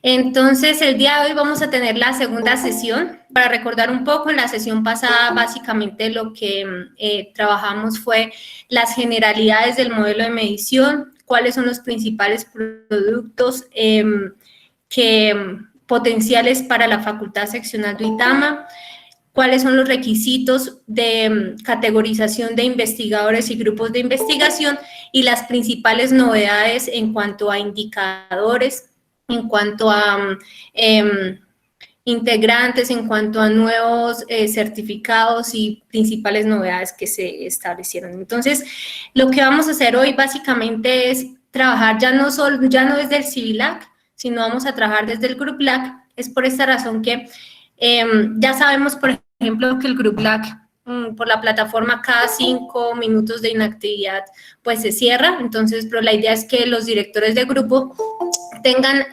Entonces, el día de hoy vamos a tener la segunda sesión. Para recordar un poco, en la sesión pasada básicamente lo que trabajamos fue las generalidades del modelo de medición, cuáles son los principales productos potenciales para la Facultad Seccional de Uitama, cuáles son los requisitos de categorización de investigadores y grupos de investigación y las principales novedades en cuanto a indicadores, en cuanto a integrantes, en cuanto a nuevos certificados y principales novedades que se establecieron. Entonces, lo que vamos a hacer hoy básicamente es trabajar ya no desde el CIVILAC, sino vamos a trabajar desde el GRUPLAC. Es por esta razón que ya sabemos, por ejemplo, que el GRUPLAC por la plataforma cada 5 minutos de inactividad pues se cierra, entonces, pero la idea es que los directores de grupo tengan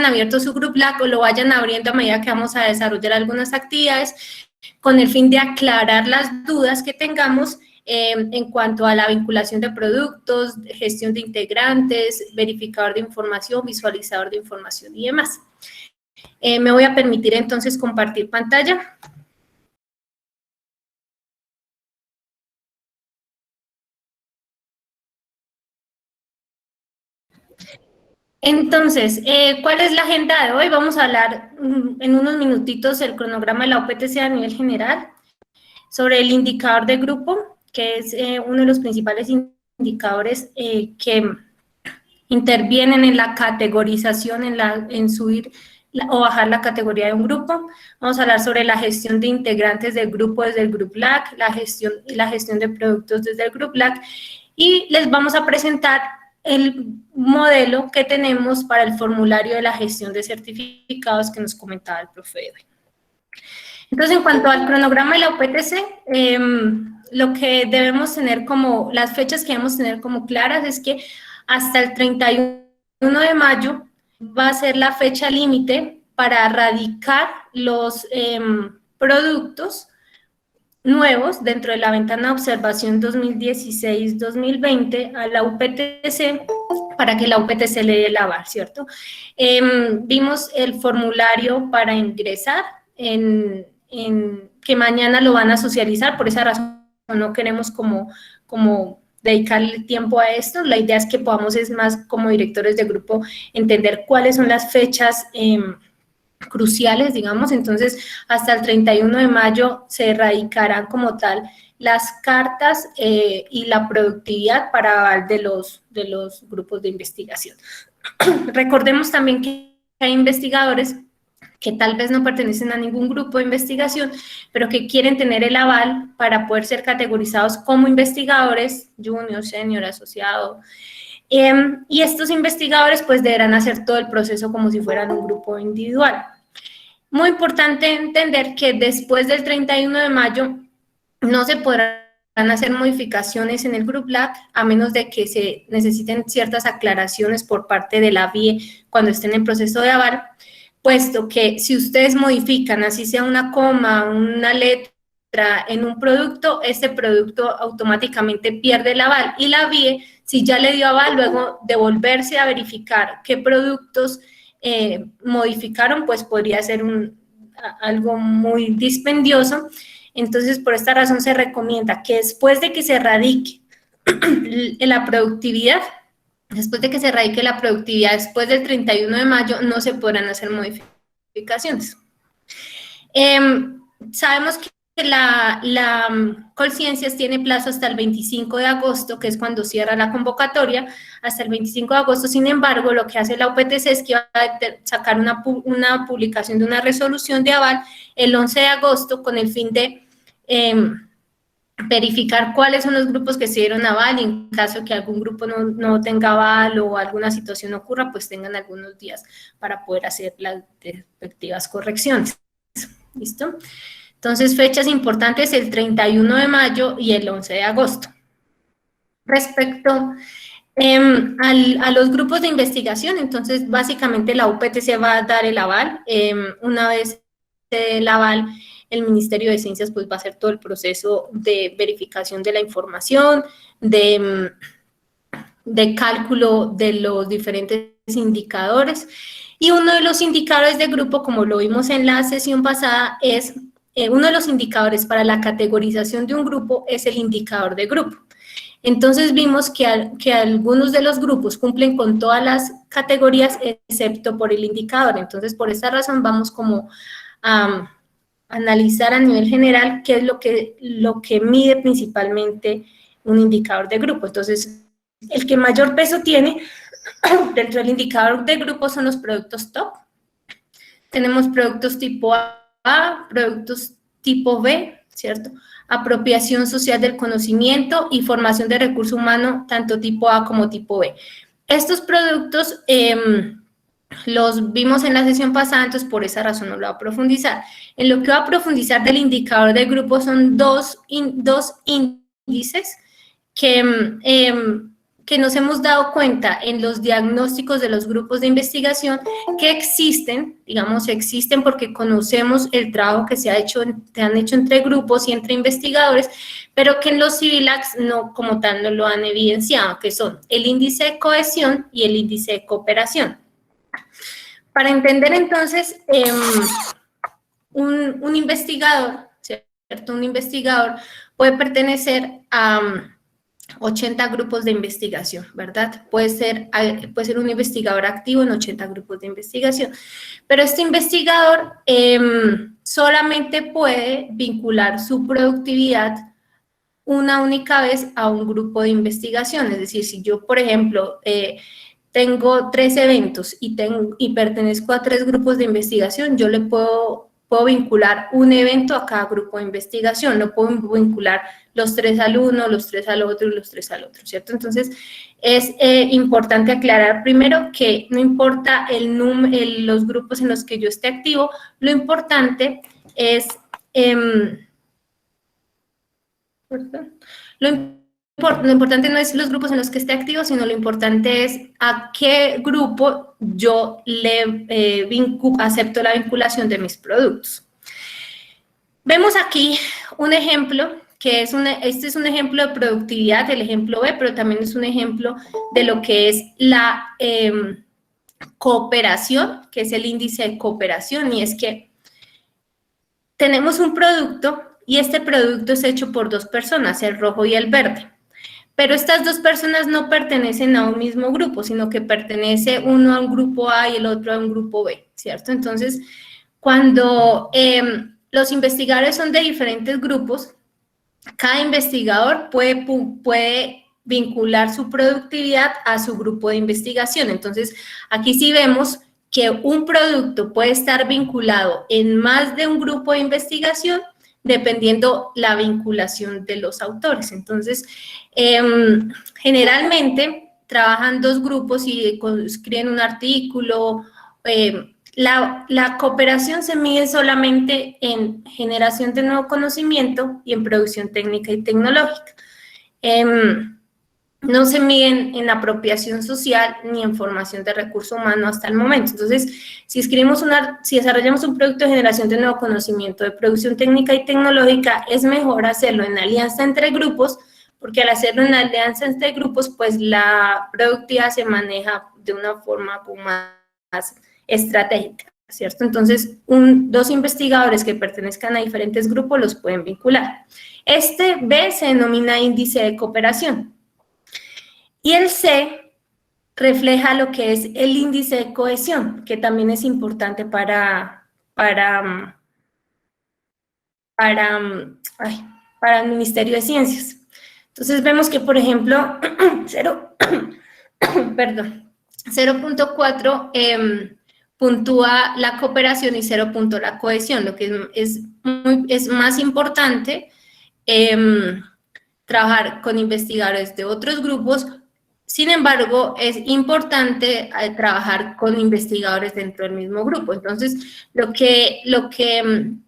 abierto su GRUPLAC o lo vayan abriendo a medida que vamos a desarrollar algunas actividades con el fin de aclarar las dudas que tengamos en cuanto a la vinculación de productos, gestión de integrantes, verificador de información, visualizador de información y demás. Me voy a permitir entonces compartir pantalla. Entonces, ¿cuál es la agenda de hoy? Vamos a hablar en unos minutitos el cronograma de la UPTC a nivel general, sobre el indicador de grupo, que es uno de los principales indicadores que intervienen en la categorización, en subir o bajar la categoría de un grupo. Vamos a hablar sobre la gestión de integrantes del grupo desde el GRUPLAC, la gestión de productos desde el GRUPLAC, y les vamos a presentar el modelo que tenemos para el formulario de la gestión de certificados que nos comentaba el profe Edwin. Entonces, en cuanto al cronograma de la UPTC, lo que debemos tener como, las fechas que debemos tener como claras es que hasta el 31 de mayo va a ser la fecha límite para radicar los productos nuevos dentro de la ventana de observación 2016-2020 a la UPTC para que la UPTC le dé el aval, ¿cierto? Vimos el formulario para ingresar que mañana lo van a socializar, por esa razón no queremos como dedicarle tiempo a esto. La idea es que podamos, es más como directores de grupo, entender cuáles son las fechas cruciales, digamos. Entonces, hasta el 31 de mayo se erradicarán como tal las cartas y la productividad para aval de los grupos de investigación. Recordemos también que hay investigadores que tal vez no pertenecen a ningún grupo de investigación, pero que quieren tener el aval para poder ser categorizados como investigadores, junior, senior, asociado, y estos investigadores pues deberán hacer todo el proceso como si fueran un grupo individual. Muy importante entender que después del 31 de mayo no se podrán hacer modificaciones en el GRUPLAC a menos de que se necesiten ciertas aclaraciones por parte de la BIE cuando estén en proceso de aval, puesto que si ustedes modifican, así sea una coma, una letra en un producto, este producto automáticamente pierde el aval, y la BIE, si ya le dio aval, luego de volverse a verificar qué productos modificaron, pues podría ser algo muy dispendioso. Entonces, por esta razón se recomienda que después de que se radique la productividad, después del 31 de mayo, no se podrán hacer modificaciones. Sabemos que la Colciencias tiene plazo hasta el 25 de agosto, que es cuando cierra la convocatoria, hasta el 25 de agosto. Sin embargo, lo que hace la UPTC es que va a sacar una publicación de una resolución de aval el 11 de agosto con el fin de verificar cuáles son los grupos que se dieron aval, y en caso que algún grupo no tenga aval o alguna situación ocurra, pues tengan algunos días para poder hacer las respectivas correcciones. ¿Listo? Entonces, fechas importantes, el 31 de mayo y el 11 de agosto. Respecto a los grupos de investigación, entonces, básicamente la UPTC va a dar el aval. Una vez el aval, el Ministerio de Ciencias pues va a hacer todo el proceso de verificación de la información, de de cálculo de los diferentes indicadores. Y uno de los indicadores de grupo, como lo vimos en la sesión pasada, es uno de los indicadores para la categorización de un grupo es el indicador de grupo. Entonces vimos que algunos de los grupos cumplen con todas las categorías excepto por el indicador. Entonces, por esta razón vamos como a analizar a nivel general qué es lo que mide principalmente un indicador de grupo. Entonces, el que mayor peso tiene dentro del indicador de grupo son los productos top. Tenemos productos tipo A, productos tipo B, ¿cierto? Apropiación social del conocimiento y formación de recurso humano, tanto tipo A como tipo B. Estos productos los vimos en la sesión pasada, entonces por esa razón no lo voy a profundizar. En lo que voy a profundizar del indicador de grupo son dos índices que nos hemos dado cuenta en los diagnósticos de los grupos de investigación que existen, digamos, existen porque conocemos el trabajo que se han hecho entre grupos y entre investigadores, pero que en los CIVILACs no, como tal, no lo han evidenciado, que son el índice de cohesión y el índice de cooperación. Para entender entonces, un investigador, ¿cierto? Un investigador puede pertenecer a 80 grupos de investigación, ¿verdad? Puede ser un investigador activo en 80 grupos de investigación, pero este investigador solamente puede vincular su productividad una única vez a un grupo de investigación. Es decir, si yo, por ejemplo, tengo 3 eventos y pertenezco a 3 grupos de investigación, yo le puedo vincular un evento a cada grupo de investigación, no puedo vincular los 3 al uno, los 3 al otro y los 3 al otro, ¿cierto? Entonces, es importante aclarar primero que no importa los grupos en los que yo esté activo, lo importante es, lo importante no es los grupos en los que esté activo, sino lo importante es a qué grupo yo le acepto la vinculación de mis productos. Vemos aquí un ejemplo, que este es un ejemplo de productividad, el ejemplo B, pero también es un ejemplo de lo que es la cooperación, que es el índice de cooperación, y es que tenemos un producto y este producto es hecho por 2 personas, el rojo y el verde. Pero estas 2 personas no pertenecen a un mismo grupo, sino que pertenece uno a un grupo A y el otro a un grupo B, ¿cierto? Entonces, cuando los investigadores son de diferentes grupos, cada investigador puede vincular su productividad a su grupo de investigación. Entonces, aquí sí vemos que un producto puede estar vinculado en más de un grupo de investigación dependiendo la vinculación de los autores. Entonces, generalmente trabajan 2 grupos y escriben un artículo. La cooperación se mide solamente en generación de nuevo conocimiento y en producción técnica y tecnológica. No se miden en apropiación social ni en formación de recurso humano hasta el momento. Entonces, si desarrollamos un producto de generación de nuevo conocimiento, de producción técnica y tecnológica, es mejor hacerlo en alianza entre grupos, porque al hacerlo en alianza entre grupos, pues la productividad se maneja de una forma más estratégica, ¿cierto? Entonces, 2 investigadores que pertenezcan a diferentes grupos los pueden vincular. Este B se denomina índice de cooperación. Y el C refleja lo que es el índice de cohesión, que también es importante para el Ministerio de Ciencias. Entonces vemos que, por ejemplo, 0.4 puntúa la cooperación y 0 la cohesión, lo que es más importante trabajar con investigadores de otros grupos. Sin embargo, es importante trabajar con investigadores dentro del mismo grupo. Entonces, lo que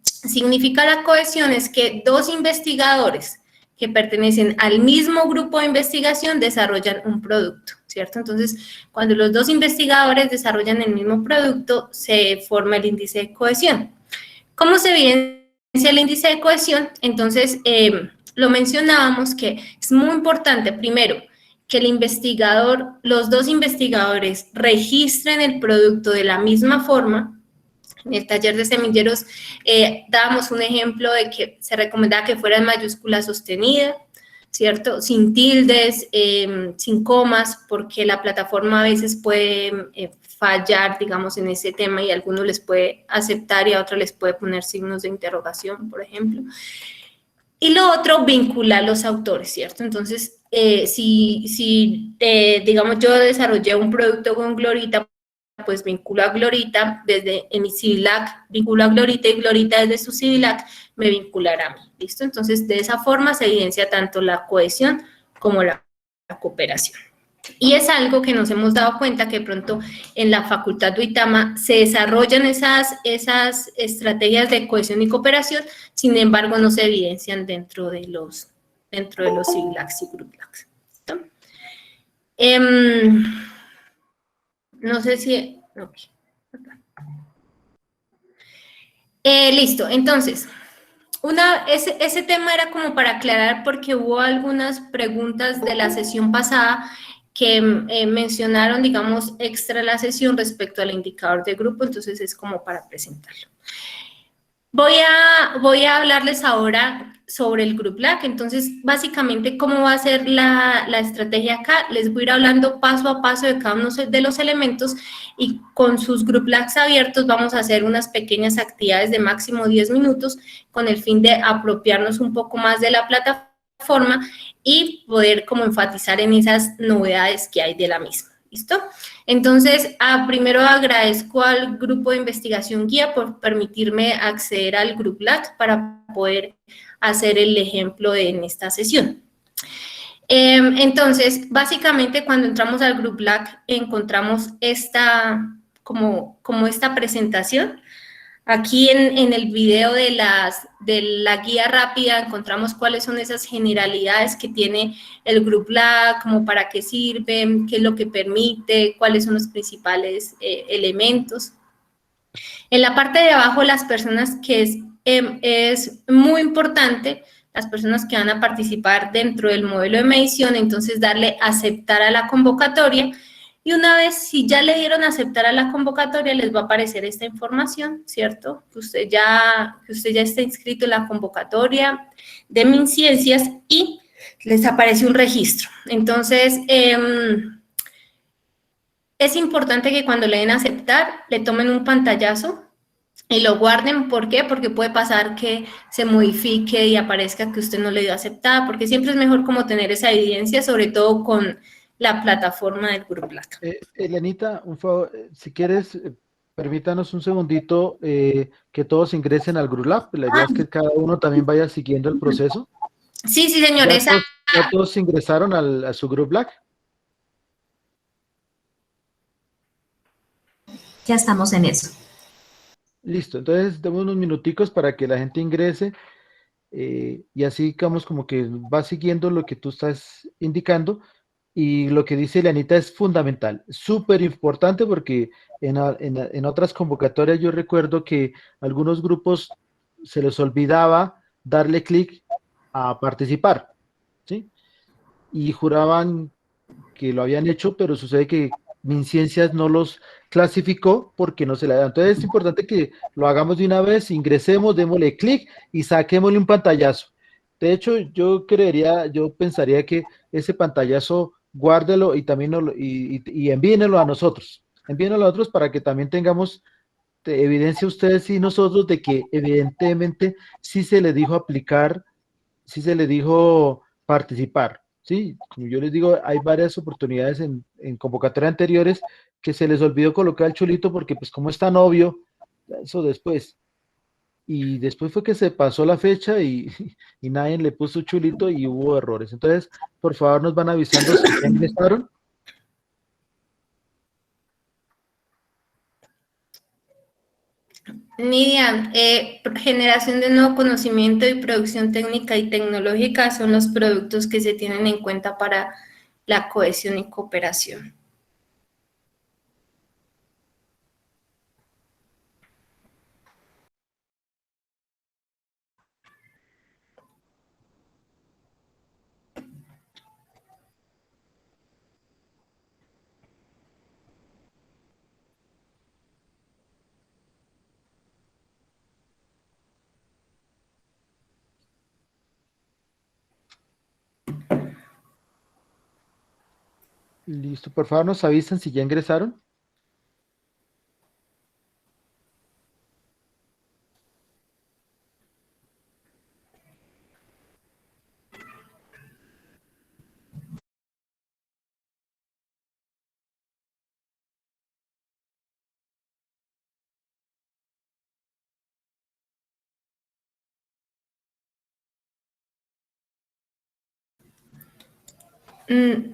significa la cohesión es que 2 investigadores que pertenecen al mismo grupo de investigación desarrollan un producto, ¿cierto? Entonces, cuando los 2 investigadores desarrollan el mismo producto, se forma el índice de cohesión. ¿Cómo se evidencia el índice de cohesión? Entonces, lo mencionábamos que es muy importante, primero, que el investigador, los dos investigadores registren el producto de la misma forma. En el taller de semilleros dábamos un ejemplo de que se recomendaba que fuera en mayúscula sostenida, ¿cierto? Sin tildes, sin comas, porque la plataforma a veces puede fallar, digamos, en ese tema y a algunos les puede aceptar y a otros les puede poner signos de interrogación, por ejemplo. Y lo otro, vincular los autores, ¿cierto? Entonces, digamos, yo desarrollé un producto con Glorita, pues vinculo a Glorita desde en mi CIVILAC, vinculo a Glorita y Glorita desde su CIVILAC me vinculará a mí, ¿listo? Entonces, de esa forma se evidencia tanto la cohesión como la cooperación. Y es algo que nos hemos dado cuenta que de pronto en la Facultad de Uitama se desarrollan esas estrategias de cohesión y cooperación, sin embargo no se evidencian dentro de los CIVILACs y GRUPLACs. No sé si... Okay. Listo, entonces, ese tema era como para aclarar porque hubo algunas preguntas de la sesión pasada que mencionaron, digamos, extra la sesión respecto al indicador de grupo, entonces es como para presentarlo. Voy a hablarles ahora sobre el Group Lag. Entonces, básicamente, ¿cómo va a ser la estrategia acá? Les voy a ir hablando paso a paso de cada uno de los elementos y con sus Group Lags abiertos vamos a hacer unas pequeñas actividades de máximo 10 minutos con el fin de apropiarnos un poco más de la plataforma y poder como enfatizar en esas novedades que hay de la misma. ¿Listo? Entonces, primero agradezco al grupo de investigación guía por permitirme acceder al Group Lag para poder hacer el ejemplo en esta sesión. Entonces, básicamente cuando entramos al Group Lag encontramos esta, como esta presentación. Aquí en el video de la guía rápida encontramos cuáles son esas generalidades que tiene el Group Lag, como para qué sirven, qué es lo que permite, cuáles son los principales elementos. En la parte de abajo, las personas que es muy importante, las personas que van a participar dentro del modelo de medición, entonces darle aceptar a la convocatoria. Y una vez, si ya le dieron aceptar a la convocatoria, les va a aparecer esta información, ¿cierto? Que usted ya está inscrito en la convocatoria de MinCiencias y les aparece un registro. Entonces, es importante que cuando le den aceptar, le tomen un pantallazo y lo guarden. ¿Por qué? Porque puede pasar que se modifique y aparezca que usted no le dio aceptar, porque siempre es mejor como tener esa evidencia, sobre todo con la plataforma del Group Lag. Elenita, un favor, si quieres, permítanos un segundito que todos ingresen al Group Lab. La idea es que cada uno también vaya siguiendo el proceso. Sí, sí, señores. Ya todos ingresaron a su Group Lag? Ya estamos en eso. Listo, entonces demos unos minuticos para que la gente ingrese y así digamos como que va siguiendo lo que tú estás indicando. Y lo que dice Leanita es fundamental, súper importante porque en otras convocatorias yo recuerdo que algunos grupos se les olvidaba darle clic a participar, ¿sí? Y juraban que lo habían hecho, pero sucede que MinCiencias no los clasificó porque no se le da. Entonces es importante que lo hagamos de una vez, ingresemos, démosle clic y saquémosle un pantallazo. De hecho, yo pensaría que ese pantallazo guárdelo y también y envíenlo a nosotros. Envíenlo a nosotros para que también tengamos evidencia ustedes y nosotros de que evidentemente sí se le dijo aplicar, sí se le dijo participar. Sí, como yo les digo, hay varias oportunidades en convocatorias anteriores que se les olvidó colocar el chulito porque pues como es tan obvio, eso después. Y después fue que se pasó la fecha y nadie le puso chulito y hubo errores. Entonces, por favor, nos van avisando si ya ingresaron. Nidia, generación de nuevo conocimiento y producción técnica y tecnológica son los productos que se tienen en cuenta para la cohesión y cooperación. Listo, por favor nos avisan si ya ingresaron.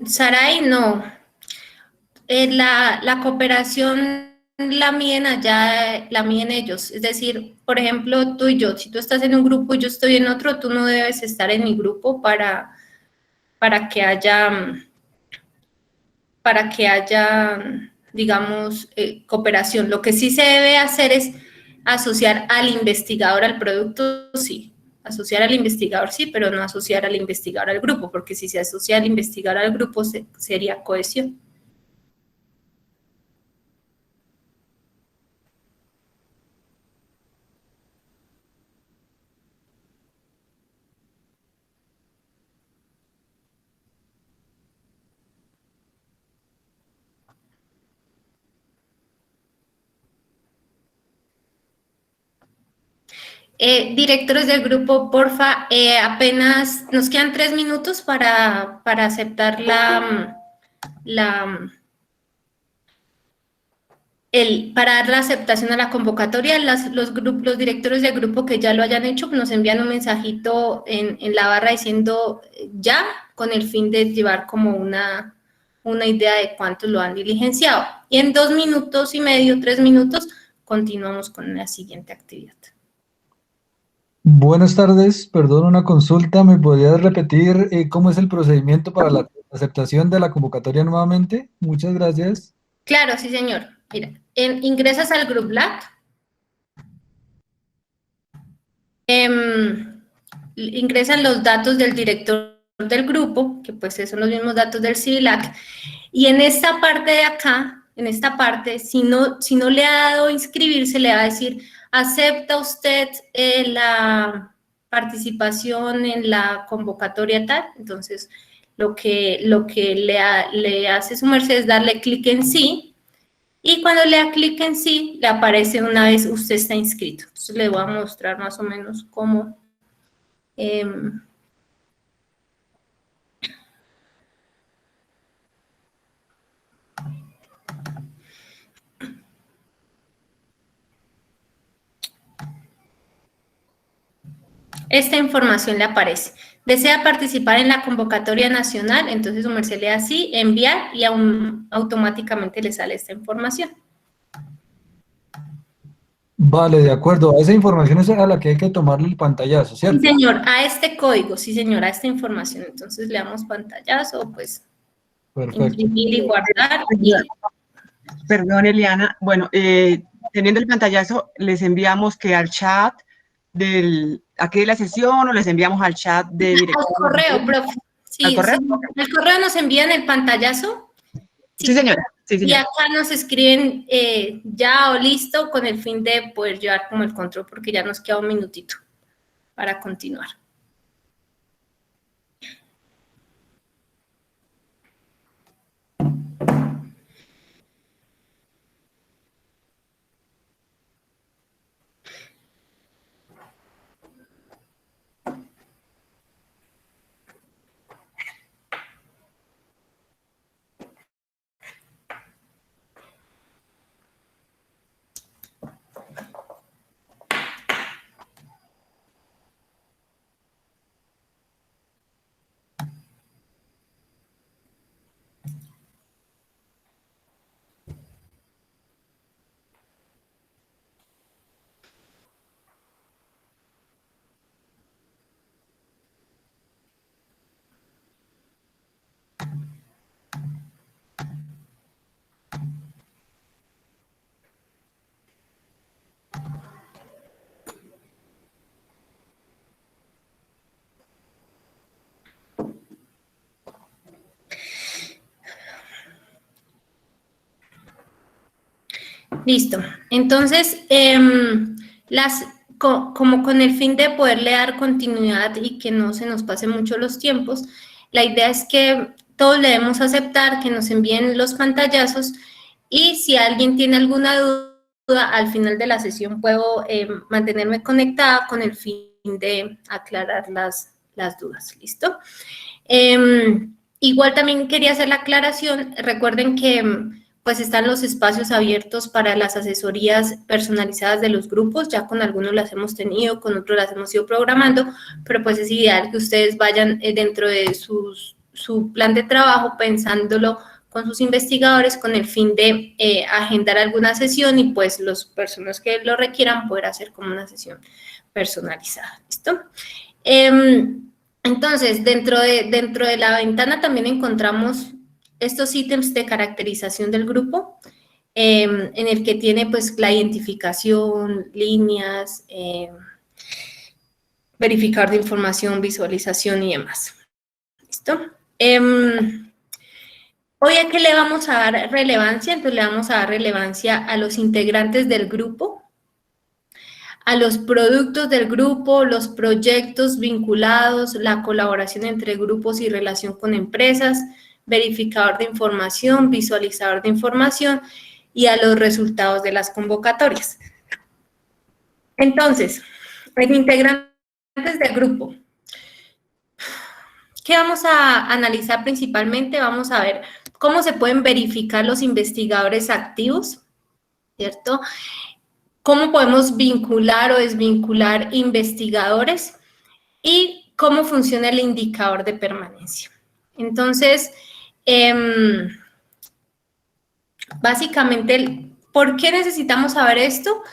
Saray, no. La cooperación la miden allá, la miden ellos. Es decir, por ejemplo, tú y yo, si tú estás en un grupo y yo estoy en otro, tú no debes estar en mi grupo para que haya, digamos, cooperación. Lo que sí se debe hacer es asociar al investigador al producto, sí. Asociar al investigador, sí, pero no asociar al investigador al grupo, porque si se asocia al investigador al grupo, sería cohesión. Directores del grupo, porfa, apenas nos quedan 3 minutos para aceptar para dar la aceptación a la convocatoria. Los directores del grupo que ya lo hayan hecho nos envían un mensajito en la barra diciendo ya, con el fin de llevar como una idea de cuántos lo han diligenciado. Y en 2 minutos y medio, 3 minutos, continuamos con la siguiente actividad. Buenas tardes, perdón, una consulta. ¿Me podrías repetir cómo es el procedimiento para la aceptación de la convocatoria nuevamente? Muchas gracias. Claro, sí, señor. Mira, ingresas al Group Lab. Ingresan los datos del director del grupo, que pues son los mismos datos del CIVILAC, y en esta parte de acá, en esta parte, si no le ha dado inscribirse, le va a decir, ¿acepta usted la participación en la convocatoria tal? Entonces, lo que le hace su merced es darle clic en sí, y cuando le da clic en sí, le aparece una vez usted está inscrito. Entonces, le voy a mostrar más o menos cómo. Esta información le aparece. ¿Desea participar en la convocatoria nacional? Entonces su merced le da sí, enviar y automáticamente le sale esta información. Vale, de acuerdo. A esa información es a la que hay que tomarle el pantallazo, ¿cierto? Sí, señor, a este código, sí, señor, a esta información. Entonces le damos pantallazo, pues, Perfecto. imprimir y guardar. Perdón, Eliana. Bueno, teniendo el pantallazo, les enviamos que al chat aquí de la sesión o les enviamos al chat de dirección. Al correo, profe. Sí, ¿Al correo? Sí, al correo nos envían el pantallazo. Sí, señora. Sí, señora. Y acá nos escriben ya o listo con el fin de poder llevar como el control, porque ya nos queda un minutito para continuar. Listo. Entonces, como con el fin de poderle dar continuidad y que no se nos pase mucho los tiempos, la idea es que todos le debemos aceptar, que nos envíen los pantallazos, y si alguien tiene alguna duda, al final de la sesión puedo mantenerme conectada con el fin de aclarar las dudas. ¿Listo? Igual también quería hacer la aclaración. Recuerden que pues están los espacios abiertos para las asesorías personalizadas de los grupos. Ya con algunos las hemos tenido, con otros las hemos ido programando, pero pues es ideal que ustedes vayan dentro de su plan de trabajo pensándolo con sus investigadores con el fin de agendar alguna sesión y pues las personas que lo requieran poder hacer como una sesión personalizada. ¿Listo? Entonces, dentro de la ventana también encontramos estos ítems de caracterización del grupo, en el que tiene pues la identificación, líneas, verificador de información, visualización y demás. ¿Listo? Hoy, ¿a qué le vamos a dar relevancia? Entonces, le vamos a dar relevancia a los integrantes del grupo, a los productos del grupo, los proyectos vinculados, la colaboración entre grupos y relación con empresas, verificador de información, visualizador de información y a los resultados de las convocatorias. Entonces, los integrantes del grupo. ¿Qué vamos a analizar principalmente? Vamos a ver cómo se pueden verificar los investigadores activos, ¿cierto? Cómo podemos vincular o desvincular investigadores y cómo funciona el indicador de permanencia. Entonces, básicamente, ¿por qué necesitamos saber esto?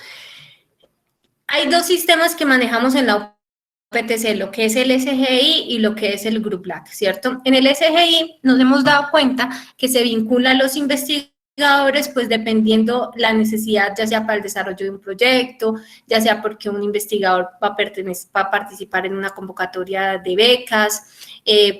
Hay dos sistemas que manejamos en la UPTC, lo que es el SGI y lo que es el Group LAC, ¿cierto? En el SGI nos hemos dado cuenta que se vinculan los investigadores, pues dependiendo la necesidad, ya sea para el desarrollo de un proyecto, ya sea porque un investigador va a participar en una convocatoria de becas,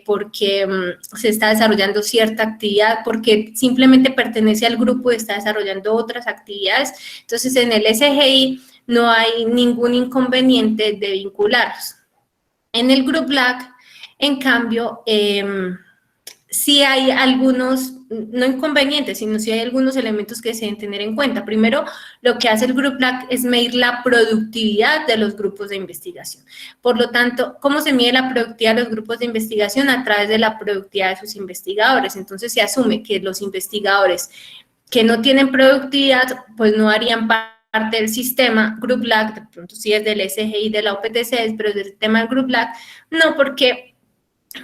porque se está desarrollando cierta actividad, porque simplemente pertenece al grupo y está desarrollando otras actividades. Entonces, en el SGI no hay ningún inconveniente de vincularlos. En el Group LAC, en cambio, sí hay algunos, no inconvenientes, sino sí hay algunos elementos que se deben tener en cuenta. Primero, lo que hace el Group LAC es medir la productividad de los grupos de investigación. Por lo tanto, ¿cómo se mide la productividad de los grupos de investigación? A través de la productividad de sus investigadores. Entonces, se asume que los investigadores que no tienen productividad, pues no harían parte del sistema Group LAC, de pronto sí es del SGI, de la UPTC, pero del tema del Group LAC, no, porque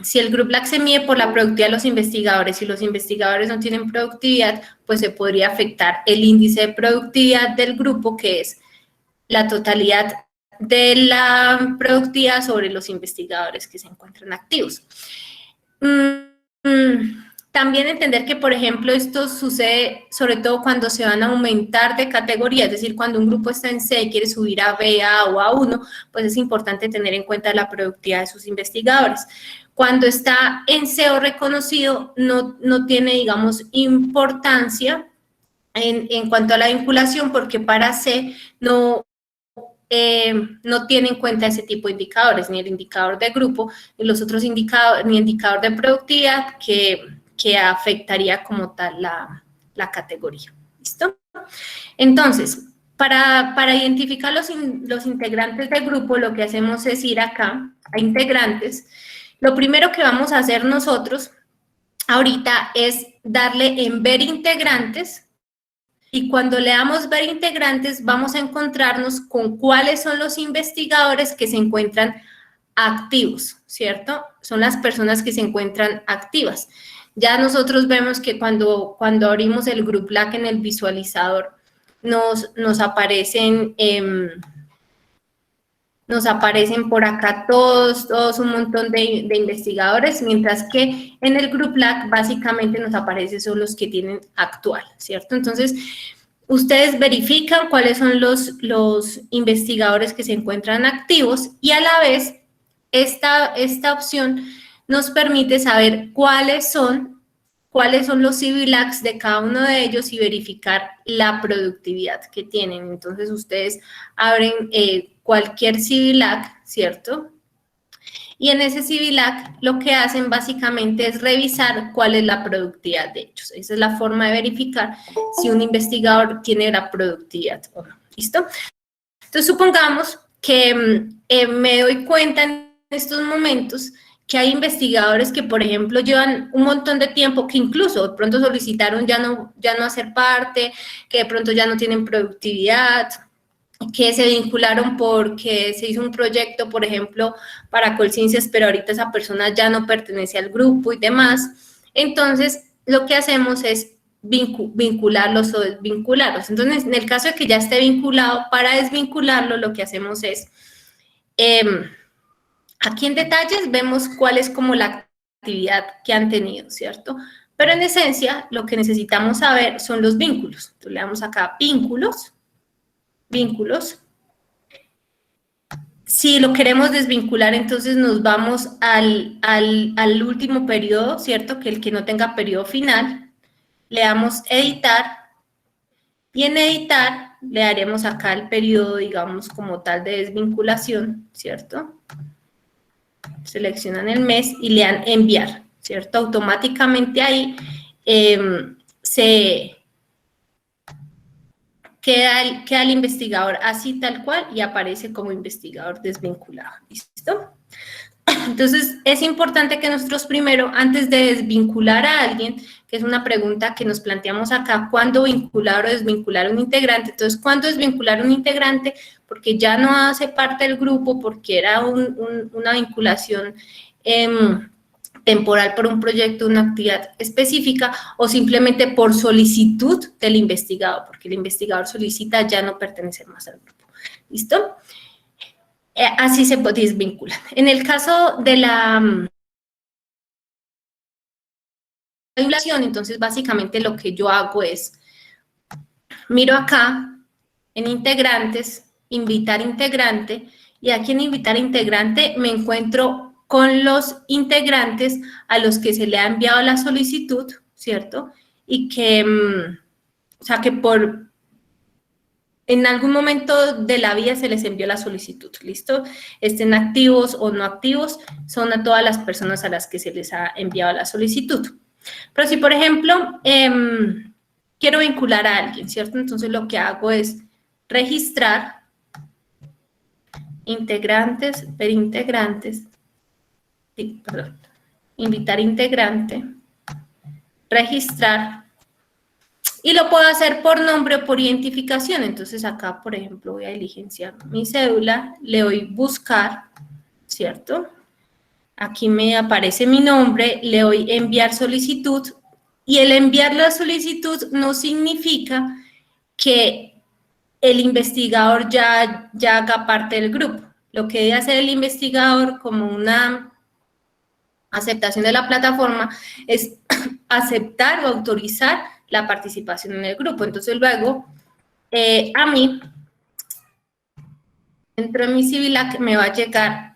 si el Group LAC se mide por la productividad de los investigadores y los investigadores no tienen productividad, pues se podría afectar el índice de productividad del grupo, que es la totalidad de la productividad sobre los investigadores que se encuentran activos. También entender que, por ejemplo, esto sucede sobre todo cuando se van a aumentar de categoría, es decir, cuando un grupo está en C y quiere subir a B, A o A1, pues es importante tener en cuenta la productividad de sus investigadores. Cuando está en C o reconocido, no tiene, digamos, importancia en cuanto a la vinculación, porque para C no tiene en cuenta ese tipo de indicadores, ni el indicador de grupo, ni los otros indicadores, ni el indicador de productividad que afectaría como tal la categoría. ¿Listo? Entonces, para identificar los integrantes del grupo, lo que hacemos es ir acá a integrantes. Lo primero que vamos a hacer nosotros ahorita es darle en ver integrantes, y cuando le damos ver integrantes vamos a encontrarnos con cuáles son los investigadores que se encuentran activos, ¿cierto? Son las personas que se encuentran activas. Ya nosotros vemos que cuando abrimos el Group LAC en el visualizador, nos aparecen por acá todos un montón de investigadores, mientras que en el Group LAC básicamente nos aparecen son los que tienen actual, ¿cierto? Entonces, ustedes verifican cuáles son los investigadores que se encuentran activos y a la vez esta opción nos permite saber cuáles son los CIVILACs de cada uno de ellos y verificar la productividad que tienen. Entonces, ustedes abren cualquier CIVILAC, ¿cierto? Y en ese CIVILAC lo que hacen básicamente es revisar cuál es la productividad de hechos. Esa es la forma de verificar si un investigador tiene la productividad o no. ¿Listo? Entonces, supongamos que me doy cuenta en estos momentos que hay investigadores que, por ejemplo, llevan un montón de tiempo, que incluso de pronto solicitaron ya no hacer parte, que de pronto ya no tienen productividad, que se vincularon porque se hizo un proyecto, por ejemplo, para Colciencias, pero ahorita esa persona ya no pertenece al grupo y demás. Entonces, lo que hacemos es vincularlos o desvincularlos. Entonces, en el caso de que ya esté vinculado, para desvincularlo, lo que hacemos es, aquí en detalles vemos cuál es como la actividad que han tenido, ¿cierto? Pero en esencia, lo que necesitamos saber son los vínculos. Entonces, le damos acá vínculos. Si lo queremos desvincular, entonces nos vamos al último periodo, ¿cierto? Que el que no tenga periodo final. Le damos editar. Y en editar le daremos acá el periodo, digamos, como tal de desvinculación, ¿cierto? Seleccionan el mes y le dan enviar, ¿cierto? Automáticamente ahí se queda el investigador así tal cual y aparece como investigador desvinculado. ¿Listo? Entonces, es importante que nosotros primero, antes de desvincular a alguien, que es una pregunta que nos planteamos acá, ¿cuándo vincular o desvincular a un integrante? Entonces, ¿cuándo desvincular a un integrante? Porque ya no hace parte del grupo, porque era una vinculación temporal por un proyecto, una actividad específica, o simplemente por solicitud del investigador, porque el investigador solicita ya no pertenecer más al grupo. ¿Listo? Así se desvinculan. En el caso de la vinculación, entonces básicamente lo que yo hago es, miro acá en integrantes, invitar integrante, y aquí en invitar integrante me encuentro con los integrantes a los que se le ha enviado la solicitud, ¿cierto? Y que, o sea, que en algún momento de la vida se les envió la solicitud, ¿listo? Estén activos o no activos, son a todas las personas a las que se les ha enviado la solicitud. Pero si, por ejemplo, quiero vincular a alguien, ¿cierto? Entonces, lo que hago es registrar integrantes, ver integrantes, perdón, invitar integrante, registrar, y lo puedo hacer por nombre o por identificación. Entonces, acá, por ejemplo, voy a diligenciar mi cédula, le doy buscar, ¿cierto? Aquí me aparece mi nombre, le doy enviar solicitud, y el enviar la solicitud no significa que el investigador ya haga parte del grupo. Lo que debe hacer el investigador como una aceptación de la plataforma es aceptar o autorizar la participación en el grupo. Entonces, luego, a mí, dentro de mi CIVILAC, me va a llegar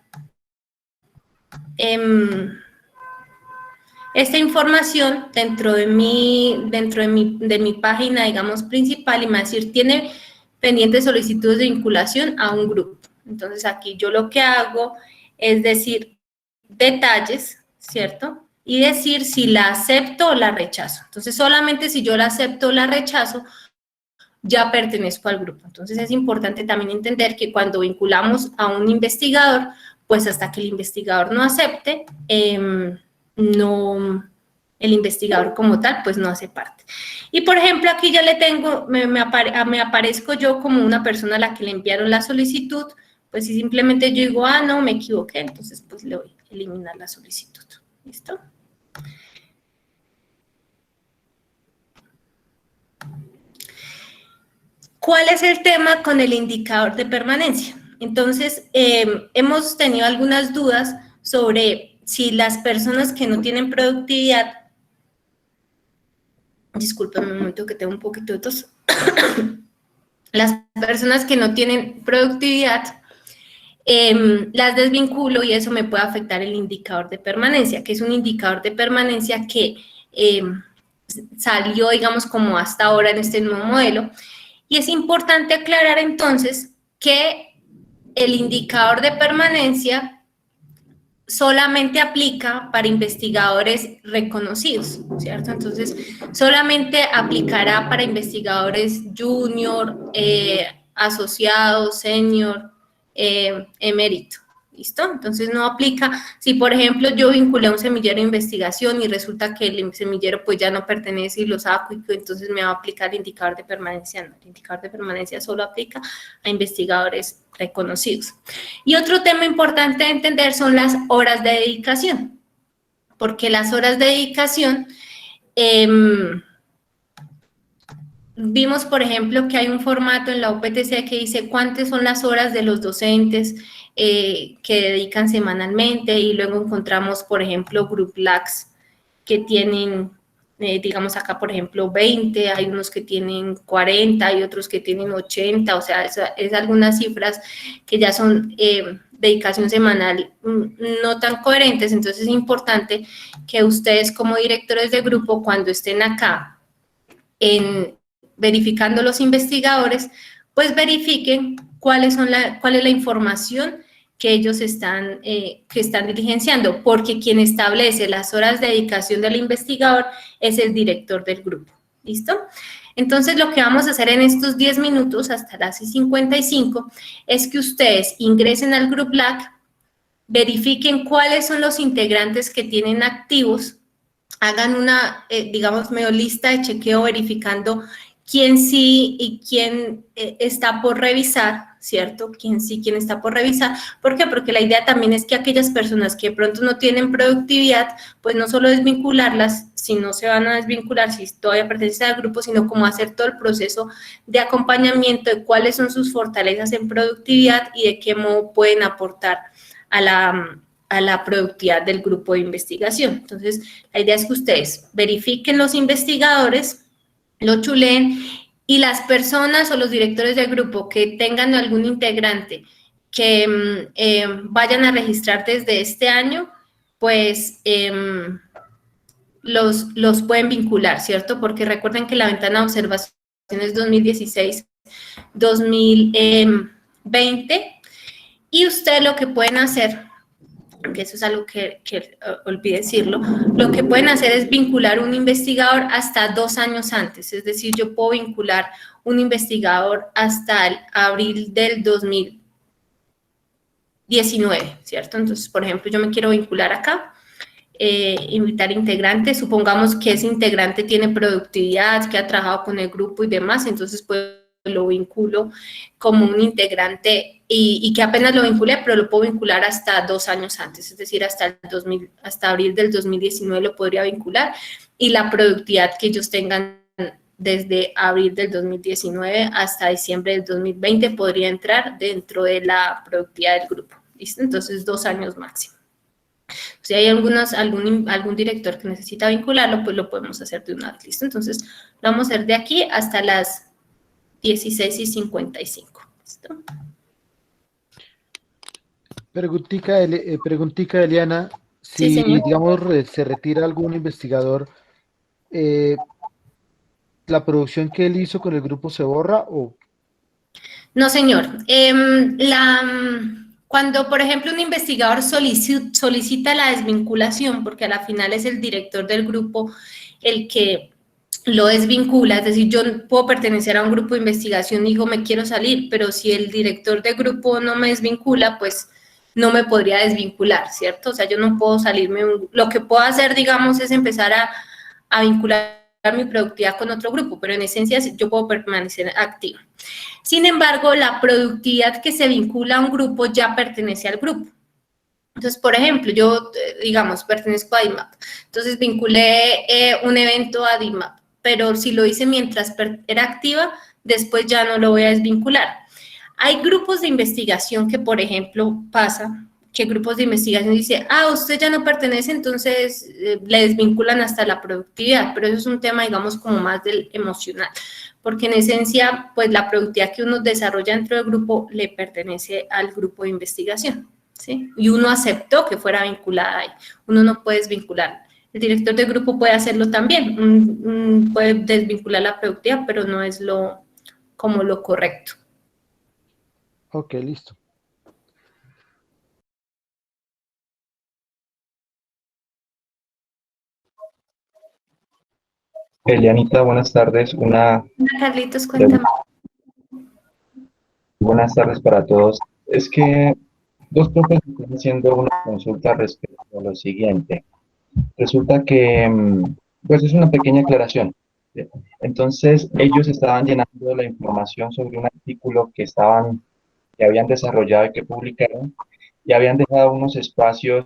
esta información dentro de mi página, digamos, principal, y me va a decir, tiene pendientes solicitudes de vinculación a un grupo. Entonces, aquí yo lo que hago es decir detalles, ¿cierto? Y decir si la acepto o la rechazo. Entonces, solamente si yo la acepto o la rechazo, ya pertenezco al grupo. Entonces, es importante también entender que cuando vinculamos a un investigador, pues hasta que el investigador no acepte, el investigador como tal, pues no hace parte. Y, por ejemplo, aquí ya le tengo, me aparezco yo como una persona a la que le enviaron la solicitud, pues si simplemente yo digo, no, me equivoqué, entonces pues le voy a eliminar la solicitud. ¿Listo? ¿Cuál es el tema con el indicador de permanencia? Entonces, hemos tenido algunas dudas sobre si las personas que no tienen productividad, discúlpame un momento que tengo un poquito de tos, las personas que no tienen productividad, las desvinculo y eso me puede afectar el indicador de permanencia, que es un indicador de permanencia que salió, digamos, como hasta ahora en este nuevo modelo. Y es importante aclarar entonces que el indicador de permanencia solamente aplica para investigadores reconocidos, ¿cierto? Entonces, solamente aplicará para investigadores junior, asociados, senior, emérito. ¿Listo? Entonces no aplica, si por ejemplo yo vinculé a un semillero de investigación y resulta que el semillero pues ya no pertenece y lo saco, y entonces me va a aplicar el indicador de permanencia. No, el indicador de permanencia solo aplica a investigadores reconocidos. Y otro tema importante de entender son las horas de dedicación, porque las horas de dedicación, vimos, por ejemplo, que hay un formato en la UPTC que dice cuántas son las horas de los docentes que dedican semanalmente, y luego encontramos, por ejemplo, Group LACs que tienen, digamos acá, por ejemplo, 20, hay unos que tienen 40, hay otros que tienen 80, o sea, es algunas cifras que ya son dedicación semanal no tan coherentes. Entonces es importante que ustedes como directores de grupo, cuando estén acá verificando los investigadores, pues verifiquen cuál es la información que ellos están diligenciando, porque quien establece las horas de dedicación del investigador es el director del grupo. ¿Listo? Entonces, lo que vamos a hacer en estos 10 minutos, hasta las 6:55, es que ustedes ingresen al Group LAC, verifiquen cuáles son los integrantes que tienen activos, hagan una, digamos, medio lista de chequeo verificando quién sí y quién está por revisar, ¿cierto? Quién sí, quién está por revisar. ¿Por qué? Porque la idea también es que aquellas personas que de pronto no tienen productividad, pues no solo desvincularlas, si no se van a desvincular, si todavía pertenecen al grupo, sino como hacer todo el proceso de acompañamiento de cuáles son sus fortalezas en productividad y de qué modo pueden aportar a la productividad del grupo de investigación. Entonces, la idea es que ustedes verifiquen los investigadores, lo chuleen, y las personas o los directores del grupo que tengan algún integrante que vayan a registrar desde este año, pues los pueden vincular, ¿cierto? Porque recuerden que la ventana de observación es 2016-2020, y ustedes lo que pueden hacer, que eso es algo que olvidé decirlo, lo que pueden hacer es vincular un investigador hasta 2 años antes. Es decir, yo puedo vincular un investigador hasta el abril del 2019, ¿cierto? Entonces, por ejemplo, yo me quiero vincular acá, invitar integrantes, supongamos que ese integrante tiene productividad, que ha trabajado con el grupo y demás, entonces pues lo vinculo como un integrante y que apenas lo vinculé, pero lo puedo vincular hasta 2 años antes, es decir, hasta abril del 2019 lo podría vincular, y la productividad que ellos tengan desde abril del 2019 hasta diciembre del 2020 podría entrar dentro de la productividad del grupo. ¿Listo? Entonces, 2 años máximo. Si hay algún director que necesita vincularlo, pues lo podemos hacer de una vez. ¿Listo? Entonces, lo vamos a hacer de aquí hasta las 16:55. ¿Listo? Preguntica, Eliana, Sí, si, señor. digamos, se retira algún investigador, ¿la producción que él hizo con el grupo se borra o...? No, señor. Cuando, por ejemplo, un investigador solicita la desvinculación, porque a la final es el director del grupo el que lo desvincula, es decir, yo puedo pertenecer a un grupo de investigación y digo, me quiero salir, pero si el director del grupo no me desvincula, pues no me podría desvincular, ¿cierto? O sea, yo no puedo salirme, lo que puedo hacer, digamos, es empezar a vincular mi productividad con otro grupo, pero en esencia yo puedo permanecer activa. Sin embargo, la productividad que se vincula a un grupo ya pertenece al grupo. Entonces, por ejemplo, yo, digamos, pertenezco a DIMAP, entonces vinculé un evento a DIMAP, pero si lo hice mientras era activa, después ya no lo voy a desvincular. Hay grupos de investigación que, por ejemplo, pasa que grupos de investigación dicen, usted ya no pertenece, entonces le desvinculan hasta la productividad, pero eso es un tema, digamos, como más del emocional, porque en esencia, pues la productividad que uno desarrolla dentro del grupo le pertenece al grupo de investigación, ¿sí? Y uno aceptó que fuera vinculada ahí, uno no puede desvincular. El director del grupo puede hacerlo también, puede desvincular la productividad, pero no es como lo correcto. Ok, listo. Elianita, buenas tardes. Hola, Carlitos, cuéntame. Buenas tardes para todos. Es que dos profes están haciendo una consulta respecto a lo siguiente. Resulta que, pues es una pequeña aclaración. ¿Sí? Entonces, ellos estaban llenando la información sobre un artículo que habían desarrollado y que publicaron, y habían dejado unos espacios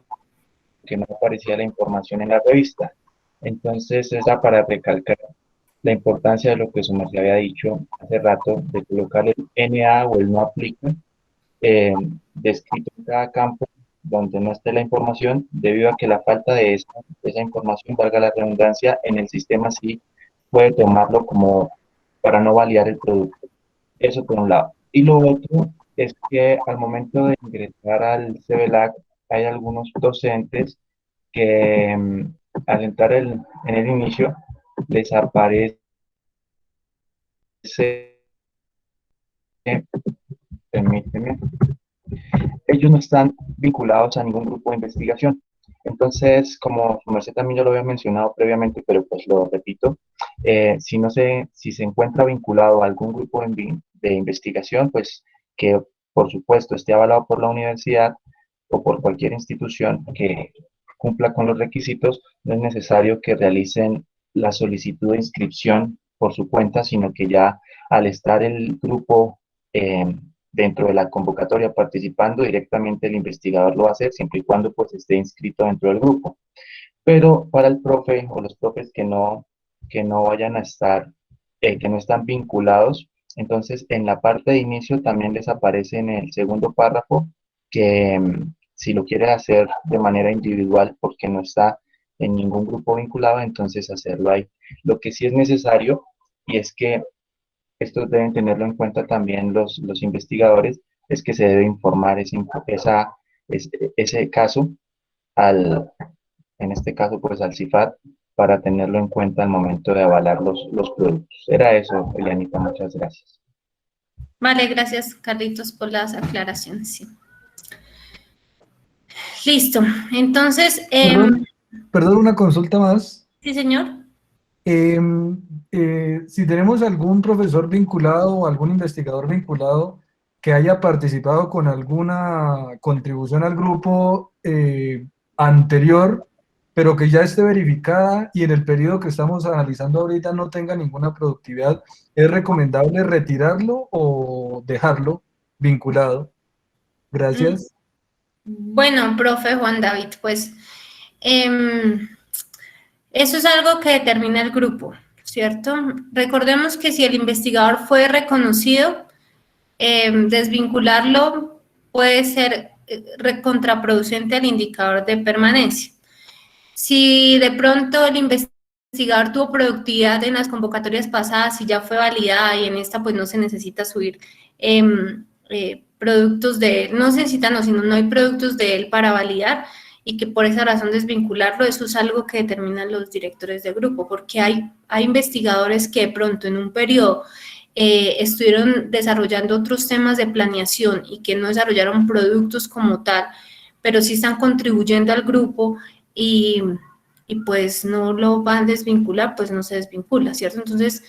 que no aparecía la información en la revista. Entonces, era para recalcar la importancia de lo que su merced había dicho hace rato, de colocar el NA o el no aplica descrito en cada campo donde no esté la información, debido a que la falta de esa información, valga la redundancia, en el sistema sí puede tomarlo como para no validar el producto. Eso por un lado. Y lo otro es que al momento de ingresar al CBLAC hay algunos docentes que al entrar en el inicio les aparece, permíteme, ellos no están vinculados a ningún grupo de investigación. Entonces, como su merced también ya lo había mencionado previamente, pero pues lo repito, si se encuentra vinculado a algún grupo de investigación, pues que por supuesto esté avalado por la universidad o por cualquier institución que cumpla con los requisitos, no es necesario que realicen la solicitud de inscripción por su cuenta, sino que ya al estar el grupo dentro de la convocatoria participando, directamente el investigador lo va a hacer, siempre y cuando pues esté inscrito dentro del grupo. Pero para el profe o los profes que no vayan a estar, que no están vinculados, entonces en la parte de inicio también les aparece en el segundo párrafo que si lo quiere hacer de manera individual porque no está en ningún grupo vinculado, entonces hacerlo ahí. Lo que sí es necesario, y es que esto deben tenerlo en cuenta también los investigadores, es que se debe informar ese caso en este caso pues al CIFAD, para tenerlo en cuenta al momento de avalar los productos. Era eso, Elianita, muchas gracias. Vale, gracias, Carlitos, por las aclaraciones. Sí. Listo. Entonces, Perdón, una consulta más. sí, señor. Si tenemos algún profesor vinculado o algún investigador vinculado que haya participado con alguna contribución al grupo anterior, pero que ya esté verificada y en el periodo que estamos analizando ahorita no tenga ninguna productividad, ¿es recomendable retirarlo o dejarlo vinculado? Gracias. Bueno, profe Juan David, pues eso es algo que determina el grupo, ¿cierto? Recordemos que si el investigador fue reconocido, desvincularlo puede ser contraproducente al indicador de permanencia. Si de pronto el investigador tuvo productividad en las convocatorias pasadas y ya fue validada y en esta pues no se necesita subir productos de él, no se necesitan, no, sino no hay productos de él para validar y que por esa razón desvincularlo, eso es algo que determinan los directores de grupo, porque hay investigadores que de pronto en un periodo estuvieron desarrollando otros temas de planeación y que no desarrollaron productos como tal, pero sí están contribuyendo al grupo y pues no lo van a desvincular, pues no se desvincula, ¿cierto? Entonces,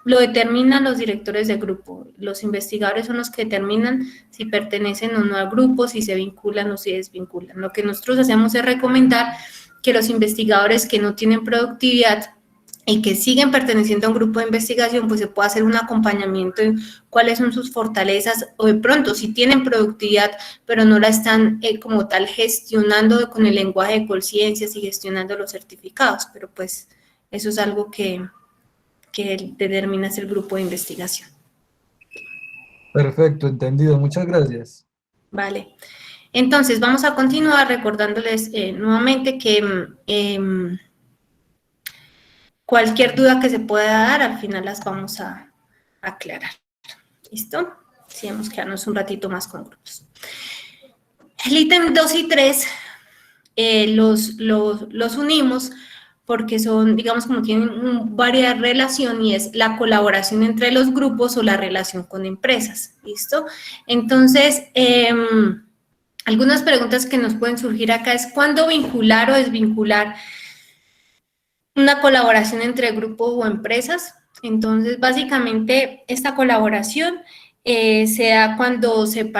lo determinan los directores de grupo. Los investigadores son los que determinan si pertenecen o no al grupo, si se vinculan o si desvinculan. Lo que nosotros hacemos es recomendar que los investigadores que no tienen productividad y que siguen perteneciendo a un grupo de investigación, pues se puede hacer un acompañamiento en cuáles son sus fortalezas, o de pronto si tienen productividad, pero no la están como tal gestionando con el lenguaje de conciencias y gestionando los certificados, pero pues eso es algo que determina el grupo de investigación. Perfecto, entendido. Muchas gracias. Vale. Entonces, vamos a continuar recordándoles nuevamente que cualquier duda que se pueda dar, al final las vamos a aclarar. ¿Listo? Si vamos a quedarnos un ratito más con grupos. El ítem 2 y 3 los unimos porque son, digamos, como tienen varias relación y es la colaboración entre los grupos o la relación con empresas. ¿Listo? Entonces, algunas preguntas que nos pueden surgir acá es ¿cuándo vincular o desvincular una colaboración entre grupos o empresas. Entonces, básicamente, esta colaboración se da cuando se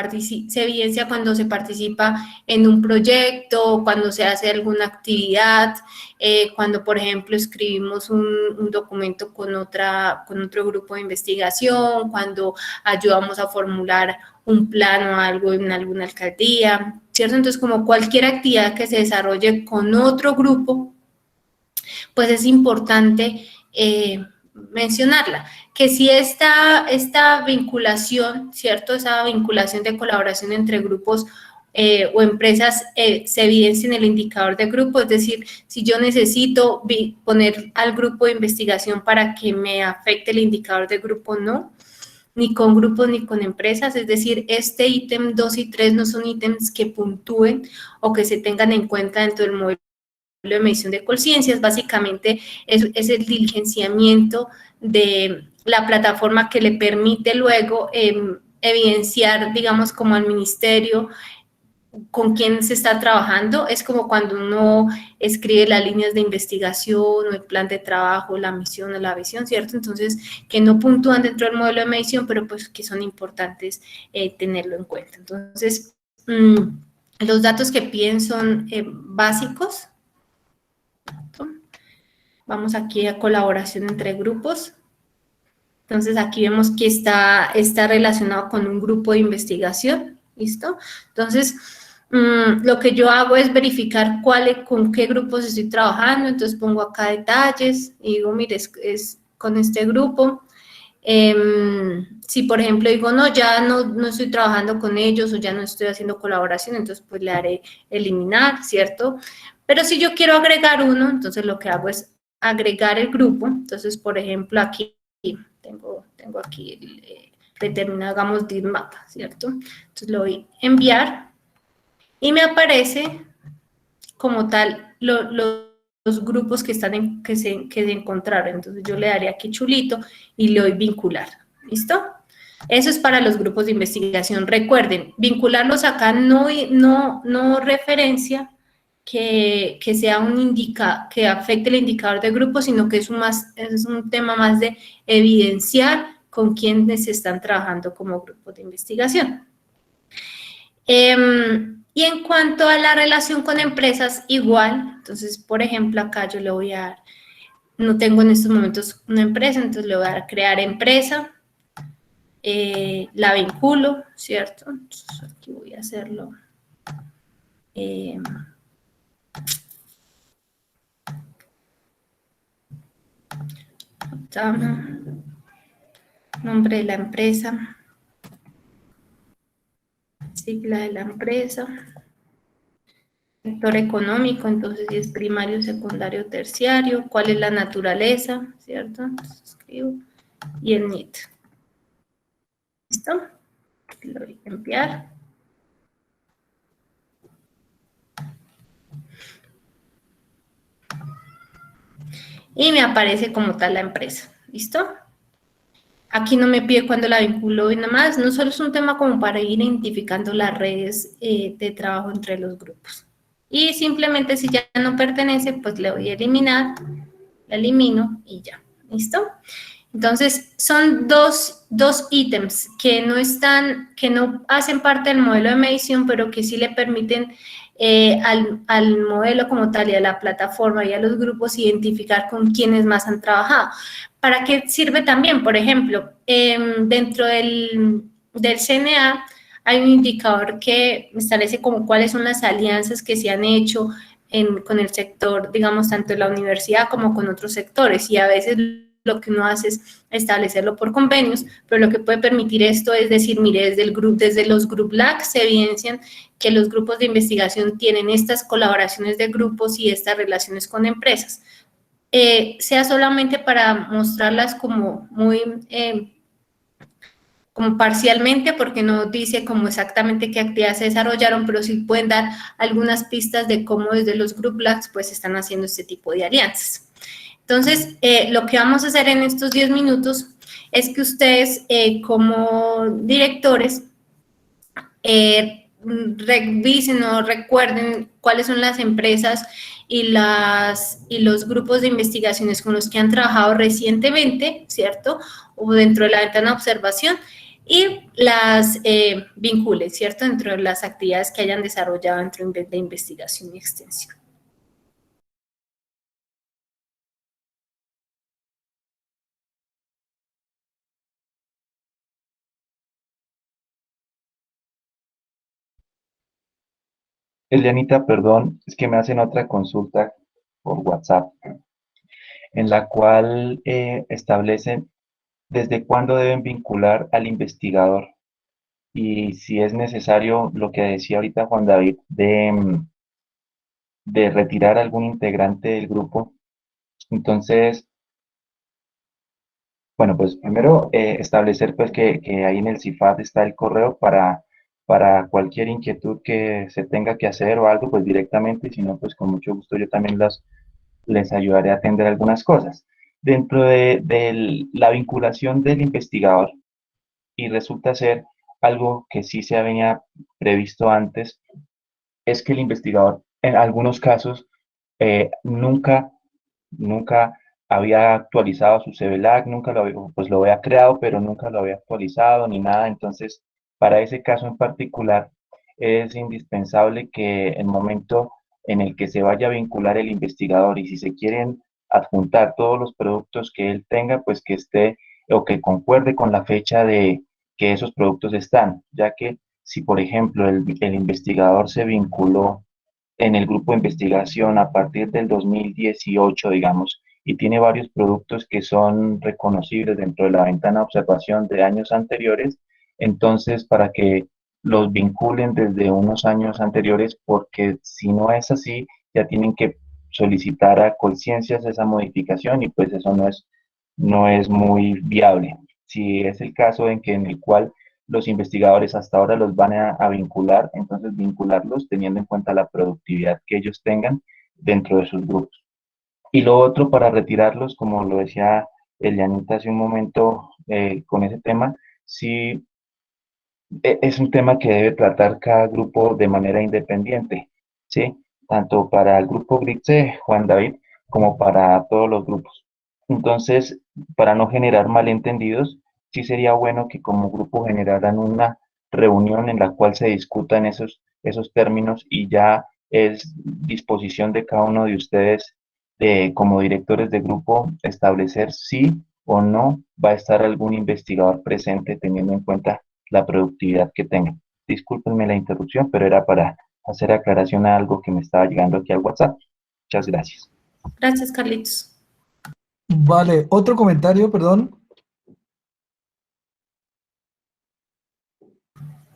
evidencia cuando se participa en un proyecto, cuando se hace alguna actividad, cuando, por ejemplo, escribimos un documento con otro grupo de investigación, cuando ayudamos a formular un plan o algo en alguna alcaldía, ¿cierto? Entonces, como cualquier actividad que se desarrolle con otro grupo, pues es importante mencionarla, que si esta vinculación, ¿cierto? Esa vinculación de colaboración entre grupos o empresas se evidencia en el indicador de grupo, es decir, si yo necesito poner al grupo de investigación para que me afecte el indicador de grupo, no, ni con grupos ni con empresas, es decir, este ítem 2 y 3 no son ítems que puntúen o que se tengan en cuenta dentro del modelo de medición de Colciencias. Básicamente es el diligenciamiento de la plataforma que le permite luego evidenciar, digamos, como al ministerio con quién se está trabajando. Es como cuando uno escribe las líneas de investigación o el plan de trabajo, la misión o la visión, ¿cierto? Entonces, que no puntúan dentro del modelo de medición, pero pues que son importantes tenerlo en cuenta. Entonces, los datos que piden son básicos. Vamos aquí a colaboración entre grupos. Entonces, aquí vemos que está relacionado con un grupo de investigación, ¿listo? Entonces, lo que yo hago es verificar con qué grupos estoy trabajando, entonces pongo acá detalles y digo, mire, es con este grupo. Si, por ejemplo, digo, no, ya no estoy trabajando con ellos o ya no estoy haciendo colaboración, entonces pues le haré eliminar, ¿cierto? Pero si yo quiero agregar uno, entonces lo que hago es agregar el grupo. Entonces, por ejemplo, aquí tengo aquí determinado, hagamos dit mapa, ¿cierto? Entonces lo voy a enviar y me aparece como tal los grupos que se encontraron. Entonces yo le daré aquí chulito y le doy vincular, ¿listo? Eso es para los grupos de investigación. Recuerden, vincularlos acá no referencia que sea que afecte el indicador de grupo, sino que es un tema más de evidenciar con quiénes están trabajando como grupos de investigación. Y en cuanto a la relación con empresas, igual. Entonces, por ejemplo, acá yo le voy a dar, no tengo en estos momentos una empresa, entonces le voy a dar crear empresa, la vinculo, ¿cierto? Entonces, aquí voy a hacerlo. Nombre de la empresa, sigla de la empresa, sector económico, entonces si es primario, secundario, terciario, cuál es la naturaleza, ¿cierto? Entonces escribo, y el NIT. ¿Listo? Lo voy a enviar. Y me aparece como tal la empresa, ¿listo? Aquí no me pide cuándo la vinculo y nada más, no solo es un tema como para ir identificando las redes de trabajo entre los grupos. Y simplemente si ya no pertenece, pues le voy a eliminar, la elimino y ya, ¿listo? Entonces, son dos ítems que no hacen parte del modelo de medición, pero que sí le permiten al modelo como tal y a la plataforma y a los grupos identificar con quiénes más han trabajado. ¿Para qué sirve también? Por ejemplo, dentro del CNA hay un indicador que establece como cuáles son las alianzas que se han hecho con el sector, digamos, tanto de la universidad como con otros sectores, y a veces lo que uno hace es establecerlo por convenios, pero lo que puede permitir esto es decir, mire, desde los Group LAC se evidencian que los grupos de investigación tienen estas colaboraciones de grupos y estas relaciones con empresas. Sea solamente para mostrarlas como muy, como parcialmente, porque no dice como exactamente qué actividades se desarrollaron, pero sí pueden dar algunas pistas de cómo desde los Group LACs pues están haciendo este tipo de alianzas. Entonces, lo que vamos a hacer en estos 10 minutos es que ustedes como directores revisen o recuerden cuáles son las empresas y los grupos de investigaciones con los que han trabajado recientemente, ¿cierto? O dentro de la ventana de observación, y las vinculen, ¿cierto? Dentro de las actividades que hayan desarrollado dentro de investigación y extensión. Elianita, perdón, es que me hacen otra consulta por WhatsApp, en la cual establecen desde cuándo deben vincular al investigador y si es necesario lo que decía ahorita Juan David de retirar algún integrante del grupo. Entonces, bueno, pues primero establecer pues que ahí en el CIFAD está el correo para cualquier inquietud que se tenga que hacer o algo, pues directamente, y si no, pues con mucho gusto yo también les ayudaré a atender algunas cosas. Dentro de la vinculación del investigador, y resulta ser algo que sí se había previsto antes, es que el investigador en algunos casos nunca había actualizado su CVLAG, nunca pues lo había creado, pero nunca lo había actualizado ni nada. Entonces, para ese caso en particular, es indispensable que el momento en el que se vaya a vincular el investigador y si se quieren adjuntar todos los productos que él tenga, pues que esté o que concuerde con la fecha de que esos productos están, ya que si, por ejemplo, el investigador se vinculó en el grupo de investigación a partir del 2018, digamos, y tiene varios productos que son reconocibles dentro de la ventana de observación de años anteriores, entonces para que los vinculen desde unos años anteriores, porque si no es así, ya tienen que solicitar a Colciencias esa modificación y pues eso no es muy viable. Si es el caso en el cual los investigadores hasta ahora los van a vincular, entonces vincularlos teniendo en cuenta la productividad que ellos tengan dentro de sus grupos. Y lo otro para retirarlos, como lo decía Elianita hace un momento con ese tema, sí es un tema que debe tratar cada grupo de manera independiente, ¿sí? Tanto para el grupo GRITSE, Juan David, como para todos los grupos. Entonces, para no generar malentendidos, sí sería bueno que como grupo generaran una reunión en la cual se discutan esos términos y ya es disposición de cada uno de ustedes, como directores de grupo, establecer si o no va a estar algún investigador presente teniendo en cuenta la productividad que tengan. Discúlpenme la interrupción, pero era para hacer aclaración a algo que me estaba llegando aquí al WhatsApp. Muchas gracias. Gracias, Carlitos. Vale, otro comentario, perdón.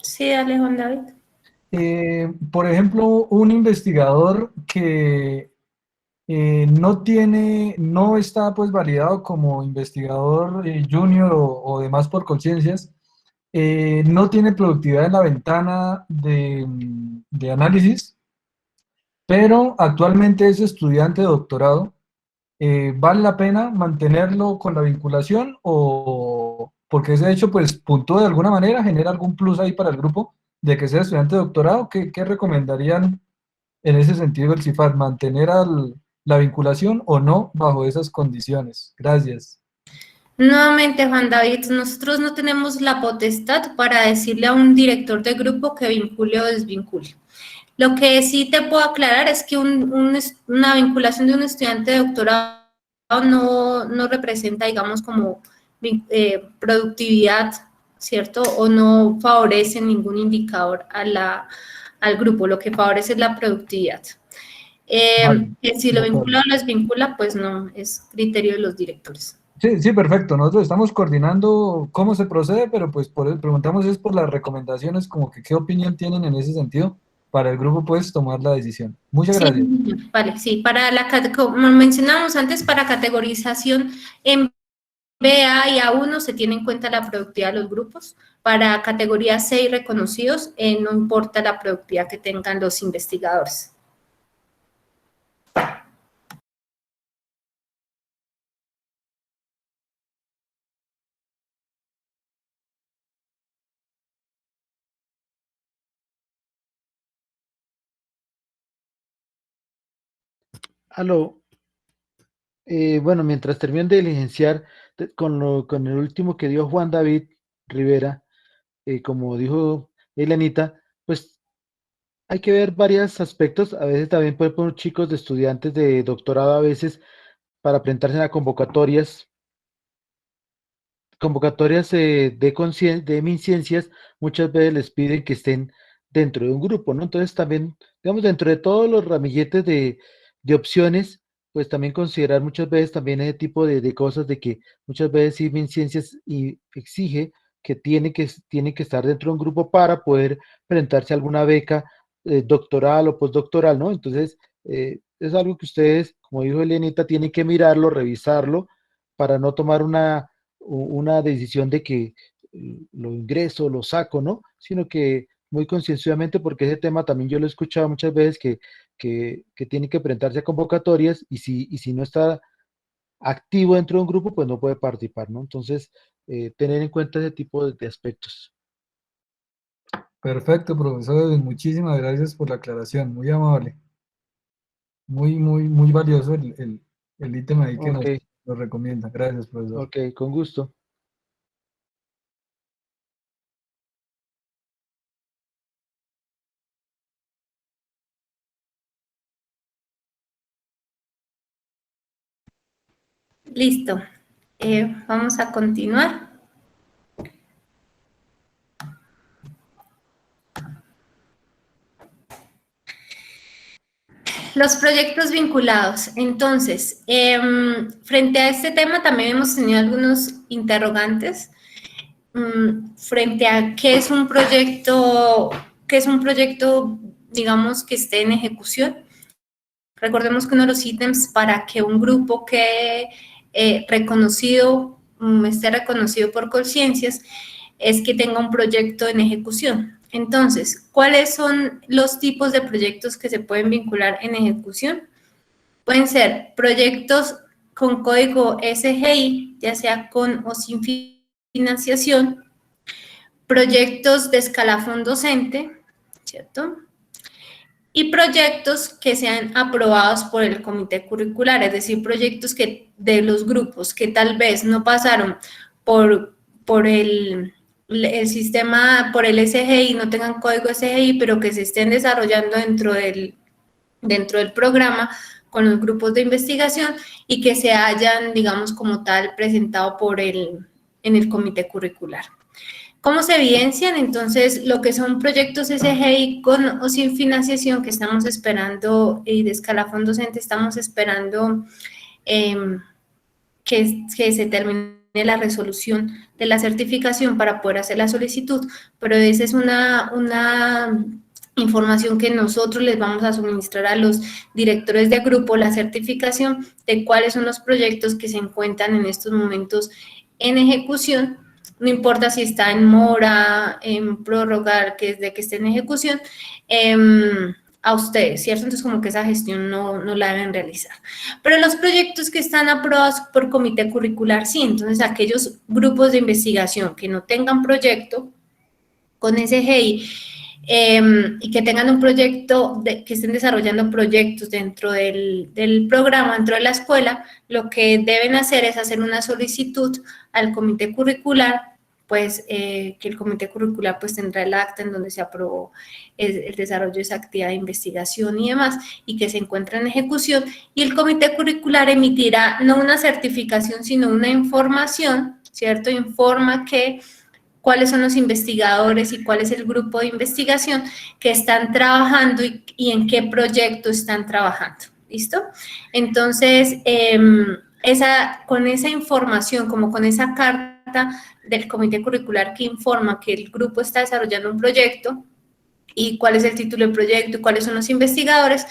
Sí, dale, Juan David. Por ejemplo, un investigador que no está pues validado como investigador junior o demás por Colciencias, no tiene productividad en la ventana de análisis, pero actualmente es estudiante de doctorado. ¿Vale la pena mantenerlo con la vinculación o porque ese hecho pues puntúa de alguna manera, genera algún plus ahí para el grupo de que sea estudiante de doctorado? ¿Qué recomendarían en ese sentido el CIFAD, mantener la vinculación o no bajo esas condiciones? Gracias. Nuevamente, Juan David, nosotros no tenemos la potestad para decirle a un director de grupo que vincule o desvincule. Lo que sí te puedo aclarar es que una vinculación de un estudiante de doctorado no representa, digamos, como productividad, ¿cierto? O no favorece ningún indicador al grupo, lo que favorece es la productividad. Vale, Si de lo acuerdo. vincula o lo desvincula, pues no, es criterio de los directores. Sí, sí, perfecto. Nosotros estamos coordinando cómo se procede, pero pues preguntamos es por las recomendaciones, como que qué opinión tienen en ese sentido para el grupo pues tomar la decisión. Muchas Sí, gracias. vale, sí, como mencionamos antes, para categorización en B, A y A1 se tiene en cuenta la productividad de los grupos. Para categoría C y reconocidos, no importa la productividad que tengan los investigadores. Aló. Bueno, mientras terminen de diligenciar con el último que dio Juan David Rivera, como dijo Elenita, pues hay que ver varios aspectos. A veces también pueden poner chicos de estudiantes de doctorado a veces para presentarse a convocatorias de MinCiencias, muchas veces les piden que estén dentro de un grupo, ¿no? Entonces también, digamos, dentro de todos los ramilletes de opciones, pues también considerar muchas veces también ese tipo de cosas de que muchas veces sí MinCiencias exige que tiene que estar dentro de un grupo para poder presentarse a alguna beca doctoral o postdoctoral, ¿no? Entonces, es algo que ustedes, como dijo Elenita, tienen que mirarlo, revisarlo, para no tomar una decisión de que lo ingreso, lo saco, ¿no? Sino que muy concienzudamente, porque ese tema también yo lo he escuchado muchas veces que tiene que presentarse a convocatorias y si no está activo dentro de un grupo, pues no puede participar, ¿no? Entonces, tener en cuenta ese tipo de aspectos. Perfecto, profesor. Muchísimas gracias por la aclaración. Muy amable. Muy valioso el ítem ahí que Ok, nos recomienda. Gracias, profesor. ok, con gusto. Listo. Vamos a continuar. Los proyectos vinculados. Entonces, frente a este tema también hemos tenido algunos interrogantes frente a qué es un proyecto, digamos, que esté en ejecución. Recordemos que uno de los ítems para que un grupo quede esté reconocido por Colciencias, es que tenga un proyecto en ejecución. Entonces, ¿cuáles son los tipos de proyectos que se pueden vincular en ejecución? Pueden ser proyectos con código SGI, ya sea con o sin financiación, proyectos de escalafón docente, ¿cierto? Y proyectos que sean aprobados por el comité curricular, es decir, proyectos que de los grupos que tal vez no pasaron por el sistema, por el SGI, no tengan código SGI, pero que se estén desarrollando dentro del programa con los grupos de investigación y que se hayan, digamos, como tal, presentado en el comité curricular. ¿Cómo se evidencian? Entonces, lo que son proyectos SGI con o sin financiación que estamos esperando y de escalafón docente estamos esperando que se termine la resolución de la certificación para poder hacer la solicitud, pero esa es una información que nosotros les vamos a suministrar a los directores de grupo, la certificación de cuáles son los proyectos que se encuentran en estos momentos en ejecución. No importa si está en mora, en prórroga, que esté en ejecución, a ustedes, ¿cierto? Entonces, como que esa gestión no la deben realizar. Pero los proyectos que están aprobados por comité curricular, sí. Entonces, aquellos grupos de investigación que no tengan proyecto con SGI y que tengan un proyecto, que estén desarrollando proyectos dentro del programa, dentro de la escuela, lo que deben hacer es hacer una solicitud al comité curricular, pues que el comité curricular pues tendrá el acta en donde se aprobó el desarrollo de esa actividad de investigación y demás, y que se encuentra en ejecución, y el comité curricular emitirá no una certificación, sino una información, ¿cierto? Informa cuáles son los investigadores y cuál es el grupo de investigación que están trabajando y en qué proyecto están trabajando, ¿listo? Entonces, con esa información, como con esa carta del comité curricular que informa que el grupo está desarrollando un proyecto y cuál es el título del proyecto y cuáles son los investigadores,